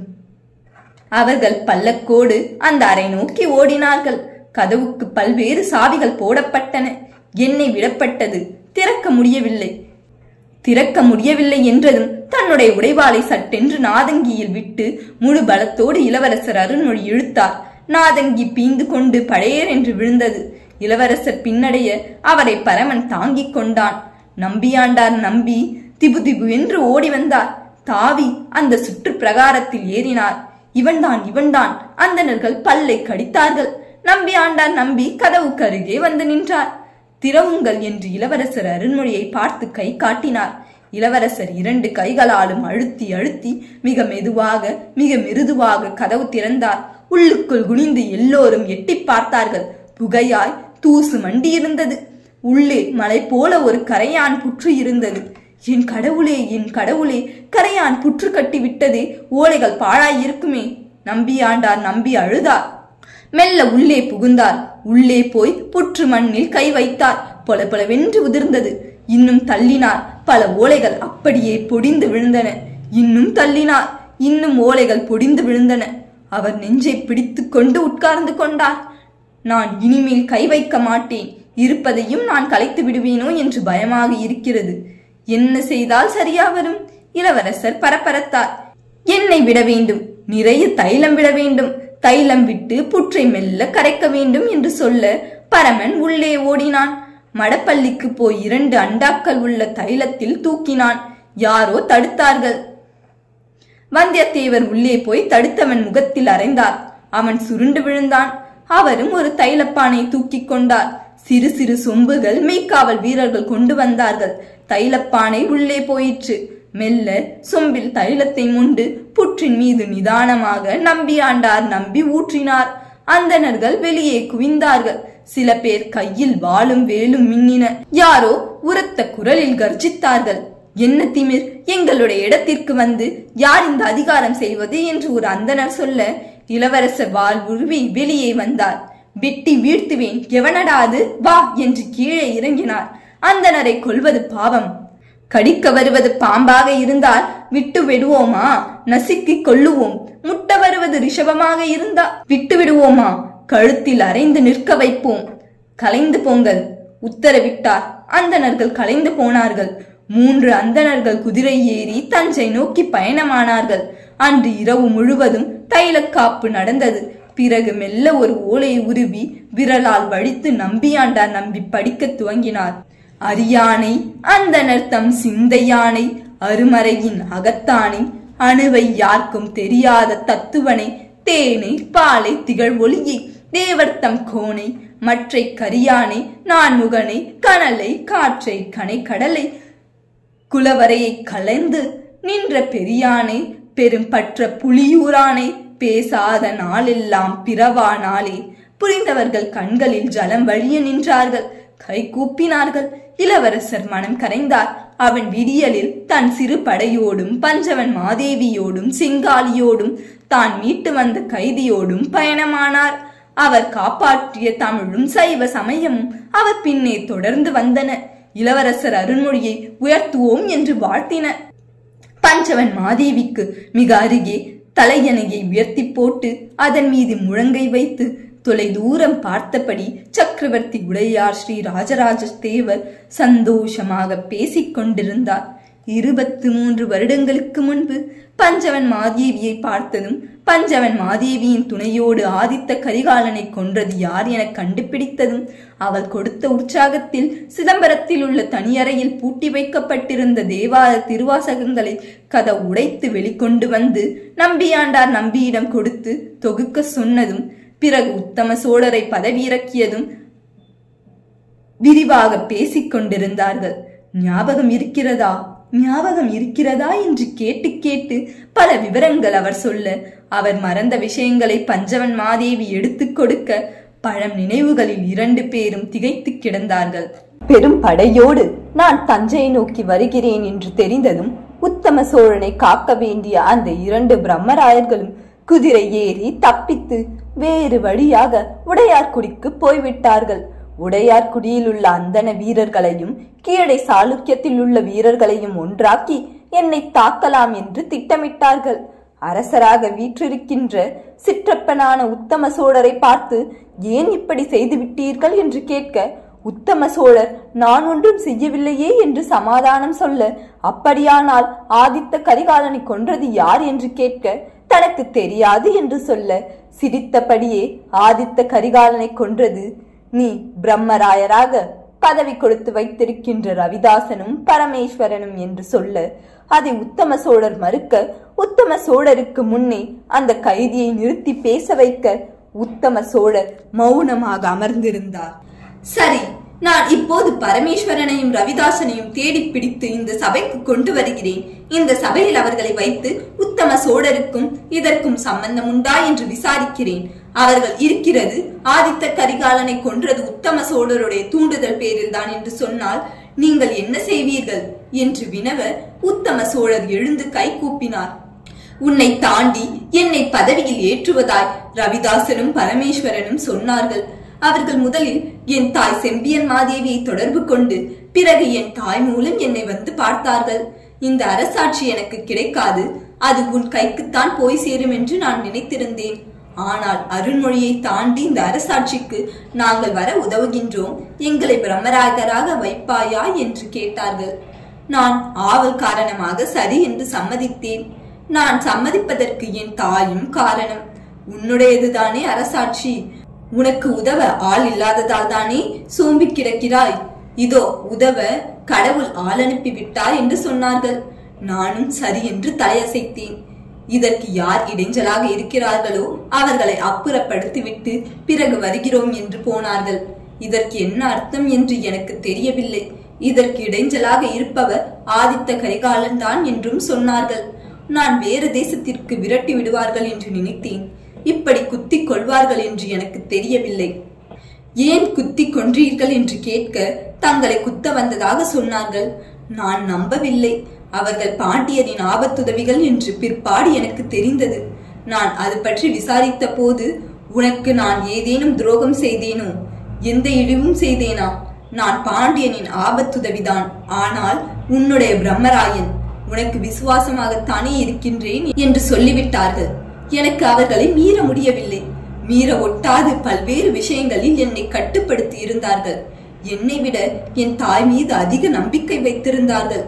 அவர்கள் பல்லக்கோடு அந்த அறை நோக்கி ஓடினார்கள். கதவுக்கு பல்வேறு சாவிகள் போடப்பட்டன. எண்ணெய் விடப்பட்டது. திறக்க முடியவில்லை என்றதும் தன்னுடைய உடைவாளை சட்டென்று நாதங்கியில் விட்டு முழு பலத்தோடு இளவரசர் அருண்மொழி இழுத்தார். நாதங்கி பீந்து கொண்டு பழையர் என்று விழுந்தது. இளவரசர் பின்னடைய அவரை பரமன் தாங்கிக் கொண்டான். நம்பியாண்டார் நம்பி திபு திபு என்று ஓடி வந்தார். தாவி அந்த சுற்று பிரகாரத்தில் ஏறினார். இவன்தான் அந்தணர்கள் பல்லை கடித்தார்கள். நம்பியாண்டார் நம்பி கதவுக்கு அருகே வந்து நின்றார். திறவுங்கள் என்று இளவரசர் அருண்மொழியை பார்த்து கை காட்டினார். இளவரசர் 2 கைகளாலும் அழுத்தி அழுத்தி மிக மெதுவாக மிக மிருதுவாக கதவு திறந்தார். உள்ளுக்குள் குனிந்து எல்லோரும் எட்டி பார்த்தார்கள். புகையாய் தூசு மண்டி இருந்தது. உள்ளே மலை போல ஒரு கரையான் புற்று இருந்தது. என் கடவுளே, என் கடவுளே, கரையான் புற்று கட்டி விட்டதே, ஓலைகள் பாழாயிருக்குமே. நம்பியாண்டார் நம்பி அழுதார். மெல்ல உள்ளே புகுந்தார். உள்ளே போய் புற்று மண்ணில் கை வைத்தார். பொல பொலவென்று உதிர்ந்தது. இன்னும் தள்ளினார். பல ஓலைகள் அப்படியே பொடிந்து விழுந்தன. இன்னும் தள்ளினார். இன்னும் ஓலைகள் பொடிந்து விழுந்தன. அவர் நெஞ்சை பிடித்து கொண்டு உட்கார்ந்து கொண்டார். நான் இனிமேல் கை வைக்க மாட்டேன். இருப்பதையும் நான் கலைத்து விடுவேனோ என்று பயமாக இருக்கிறது. என்ன செய்தால் சரியா வரும்? இளவரசர் பரபரத்தார். எண்ணெய் விட வேண்டும், நிறைய தைலம் விட வேண்டும், தைலம் விட்டு புற்றை மெல்ல கரைக்க வேண்டும் என்று சொல்ல பரமன் உள்ளே ஓடினான். மடப்பள்ளிக்கு போய் 2 அண்டாக்கள் உள்ள தைலத்தில் தூக்கினான். யாரோ தடுத்தார்கள். வந்தியத்தேவர் உள்ளே போய் தடுத்தவன் முகத்தில் அறைந்தார். அவன் சுருண்டு விழுந்தான். அவரும் ஒரு தைலப்பானை தூக்கி கொண்டார். சிறு சிறு சொம்புகள் மெய்க்காவல் வீரர்கள் கொண்டு வந்தார்கள். தைலப்பானை உள்ளே போயிற்று. மெல்ல சொம்பில் தைலத்தை முண்டு புற்றின் மீது நிதானமாக நம்பியாண்டார் நம்பி ஊற்றினார். அந்தணர்கள் வெளியே குவிந்தார்கள். சில பேர் கையில் வாளும் வேலும் மின்னின. யாரோ உரத்த குரலில் கர்ஜித்தார்கள். என்ன திமிர், எங்களுடைய இடத்திற்கு வந்து யார் இந்த அதிகாரம் செய்வது என்று ஒரு அந்தனர் சொல்ல, இளவரசர் வாள் உருவி வெளியே வந்தார். வெட்டி வீழ்த்துவேன், எவனடாது வா என்று கீழே இறங்கினார். அந்தனரை கொல்வது பாவம். கடிக்க வருவது பாம்பாக இருந்தால் விட்டு விடுவோமா? நசுக்கி கொள்ளுவோம். முட்ட வருவது ரிஷபமாக இருந்தா விட்டு விடுவோமா? கழுத்தில் அரைந்து நிற்க வைப்போம். கலைந்து போங்கள் உத்தரவிட்டார். அந்தணர்கள் கலைந்து போனார்கள். 3 அந்தணர்கள் குதிரை ஏறி தஞ்சை நோக்கி பயணமானார்கள். அன்று இரவு முழுவதும் தைலக்காப்பு நடந்தது. பிறகு மெல்ல ஒரு ஓலை உருவி விரலால் வழித்து நம்பியாண்டார் நம்பி படிக்க துவங்கினார். அரியானை அந்தணர் தம் சிந்தையானை, அருமறையின் அகத்தானை, அணுவை யாருக்கும் தெரியாத தத்துவனை, தேனை பாலை திகழ் ஒளியை, தேவர்த்தம் கோனை, மற்றை கரியானை, நான்முகனை, கனலை காற்றை கனை கடலை, குலவரையை கலைந்து நின்ற பெரியானை, பெரும் பற்ற புலியூரானை, பேசாத நாளெல்லாம் பிறவா நாளே. புரிந்தவர்கள் கண்களில் ஜலம் வழிய நின்றார்கள். கை கூப்பினார்கள். இளவரசர் மனம் கரைந்தார். அவன் விடியலில் தன் சிறு படையோடும் பஞ்சவன் மாதேவியோடும் செங்காலியோடும் தான் மீட்டு வந்த கைதியோடும் பயணமானார். அவர் காப்பாற்றிய தமிழும் சைவ சமயமும் அவர் பின்னே தொடர்ந்து வந்தன. இளவரசர் அருண்மொழியை உயர்த்துவோம் என்று வாழ்த்தின. பஞ்சவன் மாதேவிக்கு மிக அருகே தலையணையை உயர்த்தி போட்டு அதன் மீது முழங்கை வைத்து தொலை தூரம் பார்த்தபடி சக்கரவர்த்தி உடையார் ஸ்ரீ ராஜராஜ தேவர் சந்தோஷமாக பேசிக் கொண்டிருந்தார். 23 வருடங்களுக்கு முன்பு பஞ்சவன் மாதேவியை பார்த்ததும் பஞ்சவன் மாதேவியின் துணையோடு ஆதித்த கரிகாலனை கொன்றது யார் என கண்டுபிடித்ததும் அவள் கொடுத்த உற்சாகத்தில் சிதம்பரத்தில் உள்ள தனியறையில் பூட்டி வைக்கப்பட்டிருந்த தேவார திருவாசகங்களை கதை உடைத்து வெளிக்கொண்டு வந்து நம்பியாண்டார் நம்பியிடம் கொடுத்து தொகுக்க சொன்னதும் பிறகு உத்தம சோழரை பதவி இறக்கியதும் விரிவாக பேசிக் கொண்டிருந்தார்கள். ஞாபகம் இருக்கிறதா என்று கேட்டு கேட்டு பல விவரங்கள் அவர் சொல்ல அவர் மறந்த விஷயங்களை பஞ்சவன் மாதேவி எடுத்துக் கொடுக்க பழம் நினைவுகளில் 2 பேரும் திகைத்து கிடந்தார்கள். பெரும் படையோடு நான் தஞ்சையை நோக்கி வருகிறேன் என்று தெரிந்ததும் உத்தம சோழனை காக்க வேண்டிய அந்த 2 பிரம்மராயர்களும் குதிரை ஏறி தப்பித்து வேறு வழியாக உடையார்குடிக்கு போய்விட்டார்கள். உடையார்குடியில் உள்ள அந்தன வீரர்களையும் கீழே சாளுக்கியத்தில் உள்ள வீரர்களையும் ஒன்றாக்கி என்னை தாக்கலாம் என்று திட்டமிட்டார்கள். அரசராக வீற்றிருக்கின்ற சிற்றப்பனான உத்தம சோழரை பார்த்து ஏன் இப்படி செய்துவிட்டீர்கள் என்று கேட்க உத்தம சோழர் நான் ஒன்றும் செய்யவில்லையே என்று சமாதானம் சொல்ல, அப்படியானால் ஆதித்த கரிகாலனை கொன்றது யார் என்று கேட்க தனக்கு தெரியாது என்று சொல்ல, சிரித்தபடியே ஆதித்த கரிகாலனை கொன்றது நீ பிரம்மராயராக பதவி கொடுத்து வைத்திருக்கின்ற ரவிதாசனும் பரமேஸ்வரனும் என்று சொல்ல, அதை உத்தம சோழர் மறுக்க உத்தம சோழருக்கு முன்னே அந்த கைதியை நிறுத்தி பேச வைக்க உத்தம சோழர் மௌனமாக அமர்ந்திருந்தார். சரி, நான் இப்போது பரமேஸ்வரனையும் ரவிதாசனையும் தேடி பிடித்து இந்த சபைக்கு கொண்டு வருகிறேன். இந்த சபையில் அவர்களை வைத்து உத்தம சோழருக்கும் இதற்கும் சம்பந்தம் உண்டா என்று விசாரிக்கிறேன். அவர்கள் இருக்கிறது ஆதித்த கரிகாலனை கொன்றது உத்தம சோழருடைய தூண்டுதல் பேரில் தான் என்று சொன்னால் நீங்கள் என்ன செய்வீர்கள் என்று வினவ உத்தம சோழர் எழுந்து கை கூப்பினார். உன்னை தாண்டி என்னை பதவியில் ஏற்றுவதாய் ரவிதாசனும் பரமேஸ்வரனும் சொன்னார்கள். அவர்கள் முதலில் என் தாய் செம்பியன் மாதேவியை தொடர்பு கொண்டு பிறகு என் தாய் மூலம் என்னை வந்து பார்த்தார்கள். இந்த அரசாட்சி எனக்கு கிடைக்காது, அது உன் கைக்குத்தான் போய் சேரும் என்று நான் நினைத்திருந்தேன். ஆனால் அருண்மொழியை தாண்டி இந்த அரசாட்சிக்கு நாங்கள் வர உதவுகின்றோம், எங்களை பிரம்மராயராக வைப்பாயா என்று கேட்டார்கள். நான் ஆவல் காரணமாக சரி என்று சம்மதித்தேன். நான் சம்மதிப்பதற்கு என் தாயும் காரணம். உன்னுடையதுதானே அரசாட்சி, உனக்கு உதவ ஆள் இல்லாததால் தானே சோம்பி கிடக்கிறாய். இதோ உதவ கடவுள் ஆள் அனுப்பி விட்டார் என்று சொன்னார்கள். நானும் சரி என்று தலையசைத்தேன். இதற்கு யார் இடைஞ்சலாக இருக்கிறார்களோ அவர்களை அப்புறப்படுத்திவிட்டு பிறகு வருகிறோம் என்று போனார்கள். இதற்கு என்ன அர்த்தம் என்று எனக்கு தெரியவில்லை. இதற்கு இடைஞ்சலாக இருப்பவர் ஆதித்த கரிகாலன் தான் என்றும் சொன்னார்கள். நான் வேறு தேசத்திற்கு விரட்டி விடுவார்கள் என்று நினைத்தேன். இப்படி குத்தி கொள்வார்கள் என்று எனக்கு தெரியவில்லை. ஏன் குத்தி கொன்றீர்கள் என்று கேட்க தங்களை குத்த வந்ததாக சொன்னார்கள். நான் நம்பவில்லை. அவர்கள் பாண்டியரின் ஆபத்துதவிகள் என்று பிற்பாடு எனக்கு தெரிந்தது. நான் அது பற்றி விசாரித்த போது உனக்கு நான் ஏதேனும் துரோகம் செய்தேனோ, எந்த இழிவும் செய்தேனா? நான் பாண்டியனின் ஆபத்துதவிதான். ஆனால் உன்னுடைய பிரம்மராயன், உனக்கு விசுவாசமாகத்தானே இருக்கின்றேன் என்று சொல்லிவிட்டார்கள். எனக்கு அவர்களை மீற முடியவில்லை. மீற ஒட்டாது பல்வேறு விஷயங்களில் என்னை கட்டுப்படுத்தி இருந்தார்கள். என்னை விட என் தாய் மீது அதிக நம்பிக்கை வைத்திருந்தார்கள்.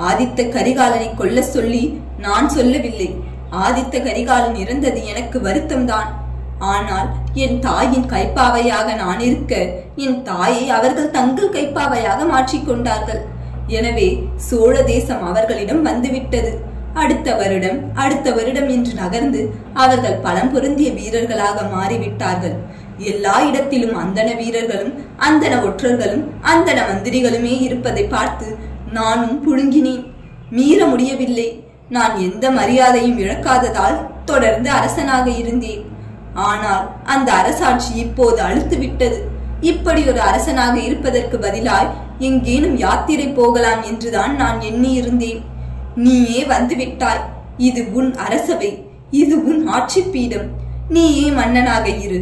ஆதித்த கரிகாலனை கொல்ல சொல்லி நான் சொல்லவில்லை. ஆதித்த கரிகாலன் இறந்தது எனக்கு வருத்தம்தான். ஆனால் என் தாயின் கைப்பாவையாக நான் இருக்க என் தாயை அவர்கள் தங்கள் கைப்பாவையாக மாற்றிக்கொண்டார்கள். எனவே சோழ தேசம் அவர்களிடம் வந்துவிட்டது. அடுத்த வருடம் என்று நகர்ந்து அவர்கள் பலம் பொருந்திய வீரர்களாக மாறிவிட்டார்கள். எல்லா இடத்திலும் அந்தன வீரர்களும் அந்தன ஒற்றர்களும் அந்தன மந்திரிகளுமே இருப்பதை பார்த்து நானும் புழுங்கினேன். மீற முடியவில்லை. நான் எந்த மரியாதையும் இழக்காததால் தொடர்ந்து அரசனாக இருந்தேன். ஆனால் அந்த அரசாட்சி இப்போது அழுத்து விட்டது. இப்படி ஒரு அரசனாக இருப்பதற்கு பதிலாய் எங்கேனும் யாத்திரை போகலாம் என்றுதான் நான் எண்ணி இருந்தேன். நீயே வந்துவிட்டாய். இது உன் அரசவை, இது உன் ஆட்சி பீடம். நீயே மன்னனாக இரு.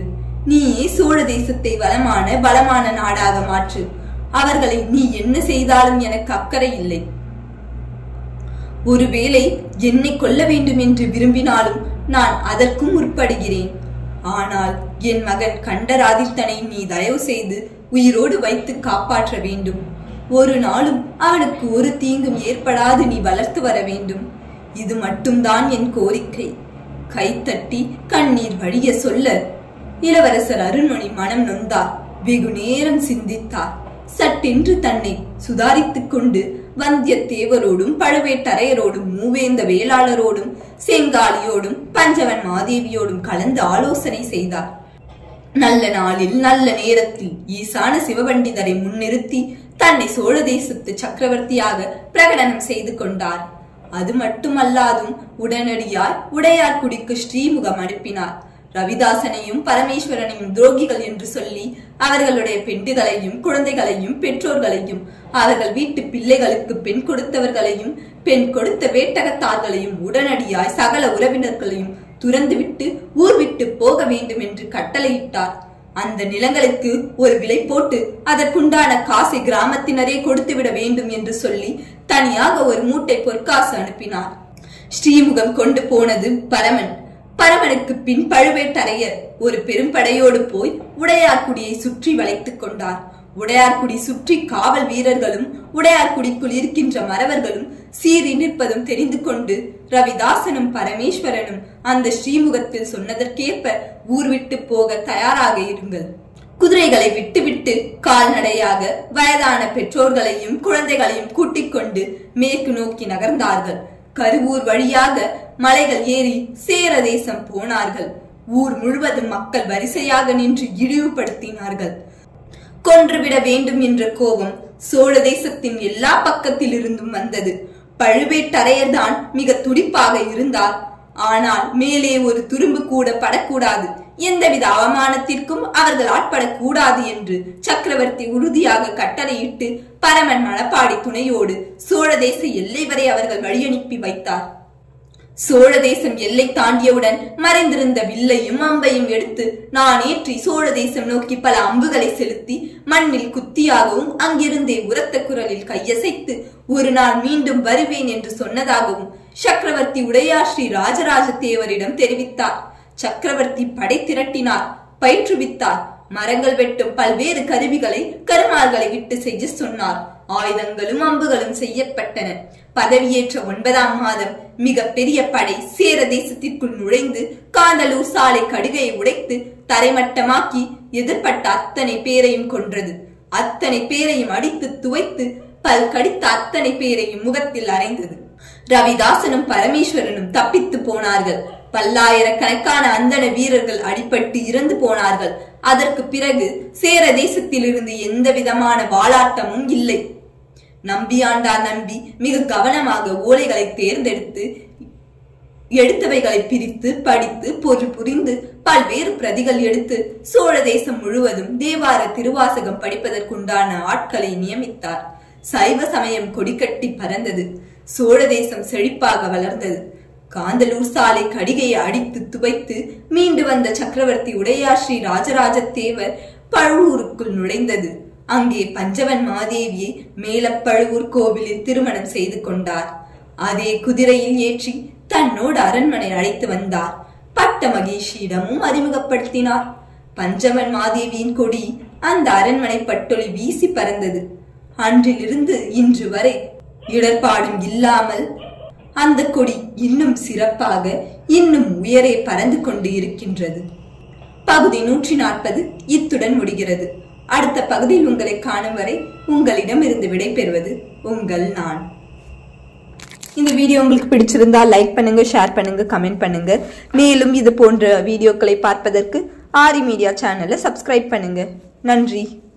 நீயே சோழ தேசத்தை பலமான நாடாக மாற்று. அவர்களை நீ என்ன செய்தாலும் எனக்கு அக்கறை இல்லை. ஒருவேளை என்னை கொல்ல வேண்டும் என்று விரும்பினாலும் நான் அதற்கும் முற்படுகிறேன். ஆனால் என் மகன் கண்டராதித்தனை நீ தயவு செய்து உயிரோடு வைத்து காப்பாற்ற வேண்டும். ஒரு நாளும் அவனுக்கு ஒரு தீங்கும் ஏற்படாது நீ வளர்த்து வர வேண்டும். இது மட்டும்தான் என் கோரிக்கை. கைத்தட்டி கண்ணீர் வழிய சொல்ல இளவரசர் அருண்மொழி மனம் நொந்தார். வெகு நேரம் சிந்தித்தார். சட்டென்று தன்னை சுதாரித்துக் கொண்டு வந்தியத்தேவரோடும் பழுவேட்டரையரோடும் மூவேந்த வேளாளரோடும் செங்காலியோடும் பஞ்சவன் மாதேவியோடும் கலந்து ஆலோசனை செய்தார். நல்ல நாளில் நல்ல நேரத்தில் ஈசான சிவபண்டிதரை முன்னிறுத்தி தன்னை சோழ தேசத்து சக்கரவர்த்தியாக பிரகடனம் செய்து கொண்டார். அது மட்டுமல்லாதும் உடனடியாய் உடையார்குடிக்கு ஸ்ரீமுகம் அனுப்பினார். ரவிதாசனையும் பரமேஸ்வரனையும் துரோகிகள் என்று சொல்லி அவர்களுடைய பெண்டுகளையும் குழந்தைகளையும் பெற்றோர்களையும் அவர்கள் வீட்டு பிள்ளைகளுக்கு பெண் கொடுத்தவர்களையும் பெண் கொடுத்த வேட்டகத்தார்களையும் உடனடியாய் சகல உறவினர்களையும் துறந்துவிட்டு ஊர் விட்டு போக வேண்டும் என்று கட்டளையிட்டார். அந்த நிலங்களுக்கு ஒரு விலை போட்டு அதற்குண்டான காசை கிராமத்தினரே கொடுத்துவிட வேண்டும் என்று சொல்லி தனியாக ஒரு மூட்டை பொற்காசு அனுப்பினார். ஸ்ரீமுகம் கொண்டு போனது பரமனுக்கு பின் பழுவேட்டரையர் ஒரு பெரும் படையோடு போய் உடையார்குடியை சுற்றி வளைத்துக் கொண்டார். உடையார்குடி சுற்றி காவல் வீரர்களும் உடையார்குடிக்குள் இருக்கின்ற மறவர்களும் சீறி நிற்பதும் தெரிந்து கொண்டு ரவிதாசனும் பரமேஸ்வரனும் அந்த ஸ்ரீமுகத்தில் சொன்னதற்கேற்ப ஊர் விட்டு போக தயாராக இருங்கள். குதிரைகளை விட்டுவிட்டு கால்நடையாக வயதான பெற்றோர்களையும் குழந்தைகளையும் கூட்டிக் கொண்டு மேற்கு நோக்கி நகர்ந்தார்கள். கருவூர் வழியாக மலைகள் ஏறி சேர தேசம் போனார்கள். ஊர் முழுவதும் மக்கள் வரிசையாக நின்று இழிவுபடுத்தினார்கள். கொன்றுவிட வேண்டும் என்ற கோபம் சோழ தேசத்தின் எல்லா பக்கத்தில் இருந்தும் வந்தது. பழுவேட்டரையர் தான் மிக துடிப்பாக இருந்தார். ஆனால் மேலே ஒரு துரும்பு கூட படக்கூடாது, எந்தவித அவமானத்திற்கும் அவர்கள் ஆட்படக்கூடாது என்று சக்கரவர்த்தி உறுதியாக கட்டளையிட்டு பரமன் மணப்பாடி துணையோடு சோழ தேச எல்லை வரை அவர்கள் வழியனுப்பி வைத்தார். சோழ தேசம் எல்லை தாண்டியவுடன் மறைந்திருந்த வில்லையும் அம்பையும் எடுத்து நான் ஏற்றி சோழ தேசம் நோக்கி பல அம்புகளை செலுத்தி மண்ணில் குத்தியாகவும் அங்கிருந்தே உரத்த குரலில் கையசைத்து ஒரு நாள் மீண்டும் வருவேன் என்று சொன்னதாகவும் சக்கரவர்த்தி உடையார் ஸ்ரீ ராஜராஜ தேவரிடம் தெரிவித்தார். சக்கரவர்த்தி படை திரட்டினார், பயிற்றுவித்தார். மரங்கள் வெட்டும் பல்வேறு கருவிகளை கருமார்களை விட்டு செய்ய சொன்னார். ஆயுதங்களும் அம்புகளும் செய்யப்பட்டன. பதவியேற்ற 9ஆம் மாதம் மிக பெரிய படை சேர தேசத்திற்குள் நுழைந்து காந்தலூர் சாலை கடுகையை உடைத்து தரைமட்டமாக்கி எதிர்பட்ட அத்தனை பேரையும் கொன்றது. அத்தனை பேரையும் அடித்து துவைத்து பல் கடித்த அத்தனை பேரையும் முகத்தில் அறைந்தது. ரவிதாசனும் பரமேஸ்வரனும் தப்பித்து போனார்கள். பல்லாயிரக்கணக்கான அந்தன வீரர்கள் அடிபட்டு இறந்து போனார்கள். அதற்கு பிறகு சேர தேசத்தில் இருந்து எந்த விதமான வாளாட்டமும் இல்லை. நம்பியாண்டார் நம்பி மிக கவனமாக ஓலைகளை தேர்ந்தெடுத்து எடுத்தவைகளை பிரித்து படித்து பொருள் புரிந்து பல்வேறு பிரதிகள் எடுத்து சோழ தேசம் முழுவதும் தேவார திருவாசகம் படிப்பதற்குண்டான ஆட்களை நியமித்தார். சைவ சமயம் கொடிக்கட்டி பறந்தது. சோழ தேசம் செழிப்பாக வளர்ந்தது. காந்தலூர் சாலை கடிகையை அடித்து துவைத்து மீண்டு வந்த சக்கரவர்த்தி உடையார் ஸ்ரீ ராஜராஜ தேவர் பழுவூருக்குள் நுழைந்தது. அங்கே பஞ்சவன் மாதேவியை மேலப்பழுவூர் கோவிலில் திருமணம் செய்து கொண்டார். அதே குதிரையில் ஏற்றி தன்னோடு அரண்மனை அழைத்து வந்தார். பட்ட மகிழ்ச்சியிடமும் அறிமுகப்படுத்தினார். பஞ்சவன் மாதேவியின் கொடி அந்த அரண்மனை பட்டொலி வீசி பறந்தது. அன்றிலிருந்து இன்று வரை இடர்பாடும் இல்லாமல் அந்த கொடி இன்னும் சிறப்பாக இன்னும் உயரே பறந்து கொண்டு இருக்கின்றது. பகுதி 140 இத்துடன் முடிகிறது. அடுத்த பகுதியில் உங்களை காணும் வரை உங்களிடம் இருந்து விடைபெறுவது உங்கள் நான். இந்த வீடியோ உங்களுக்கு பிடிச்சிருந்தா லைக் பண்ணுங்க, ஷேர் பண்ணுங்க, கமெண்ட் பண்ணுங்க. மேலும் இது போன்ற வீடியோக்களை பார்ப்பதற்கு ஆரி மீடியா சேனலை சப்ஸ்கிரைப் பண்ணுங்க. நன்றி.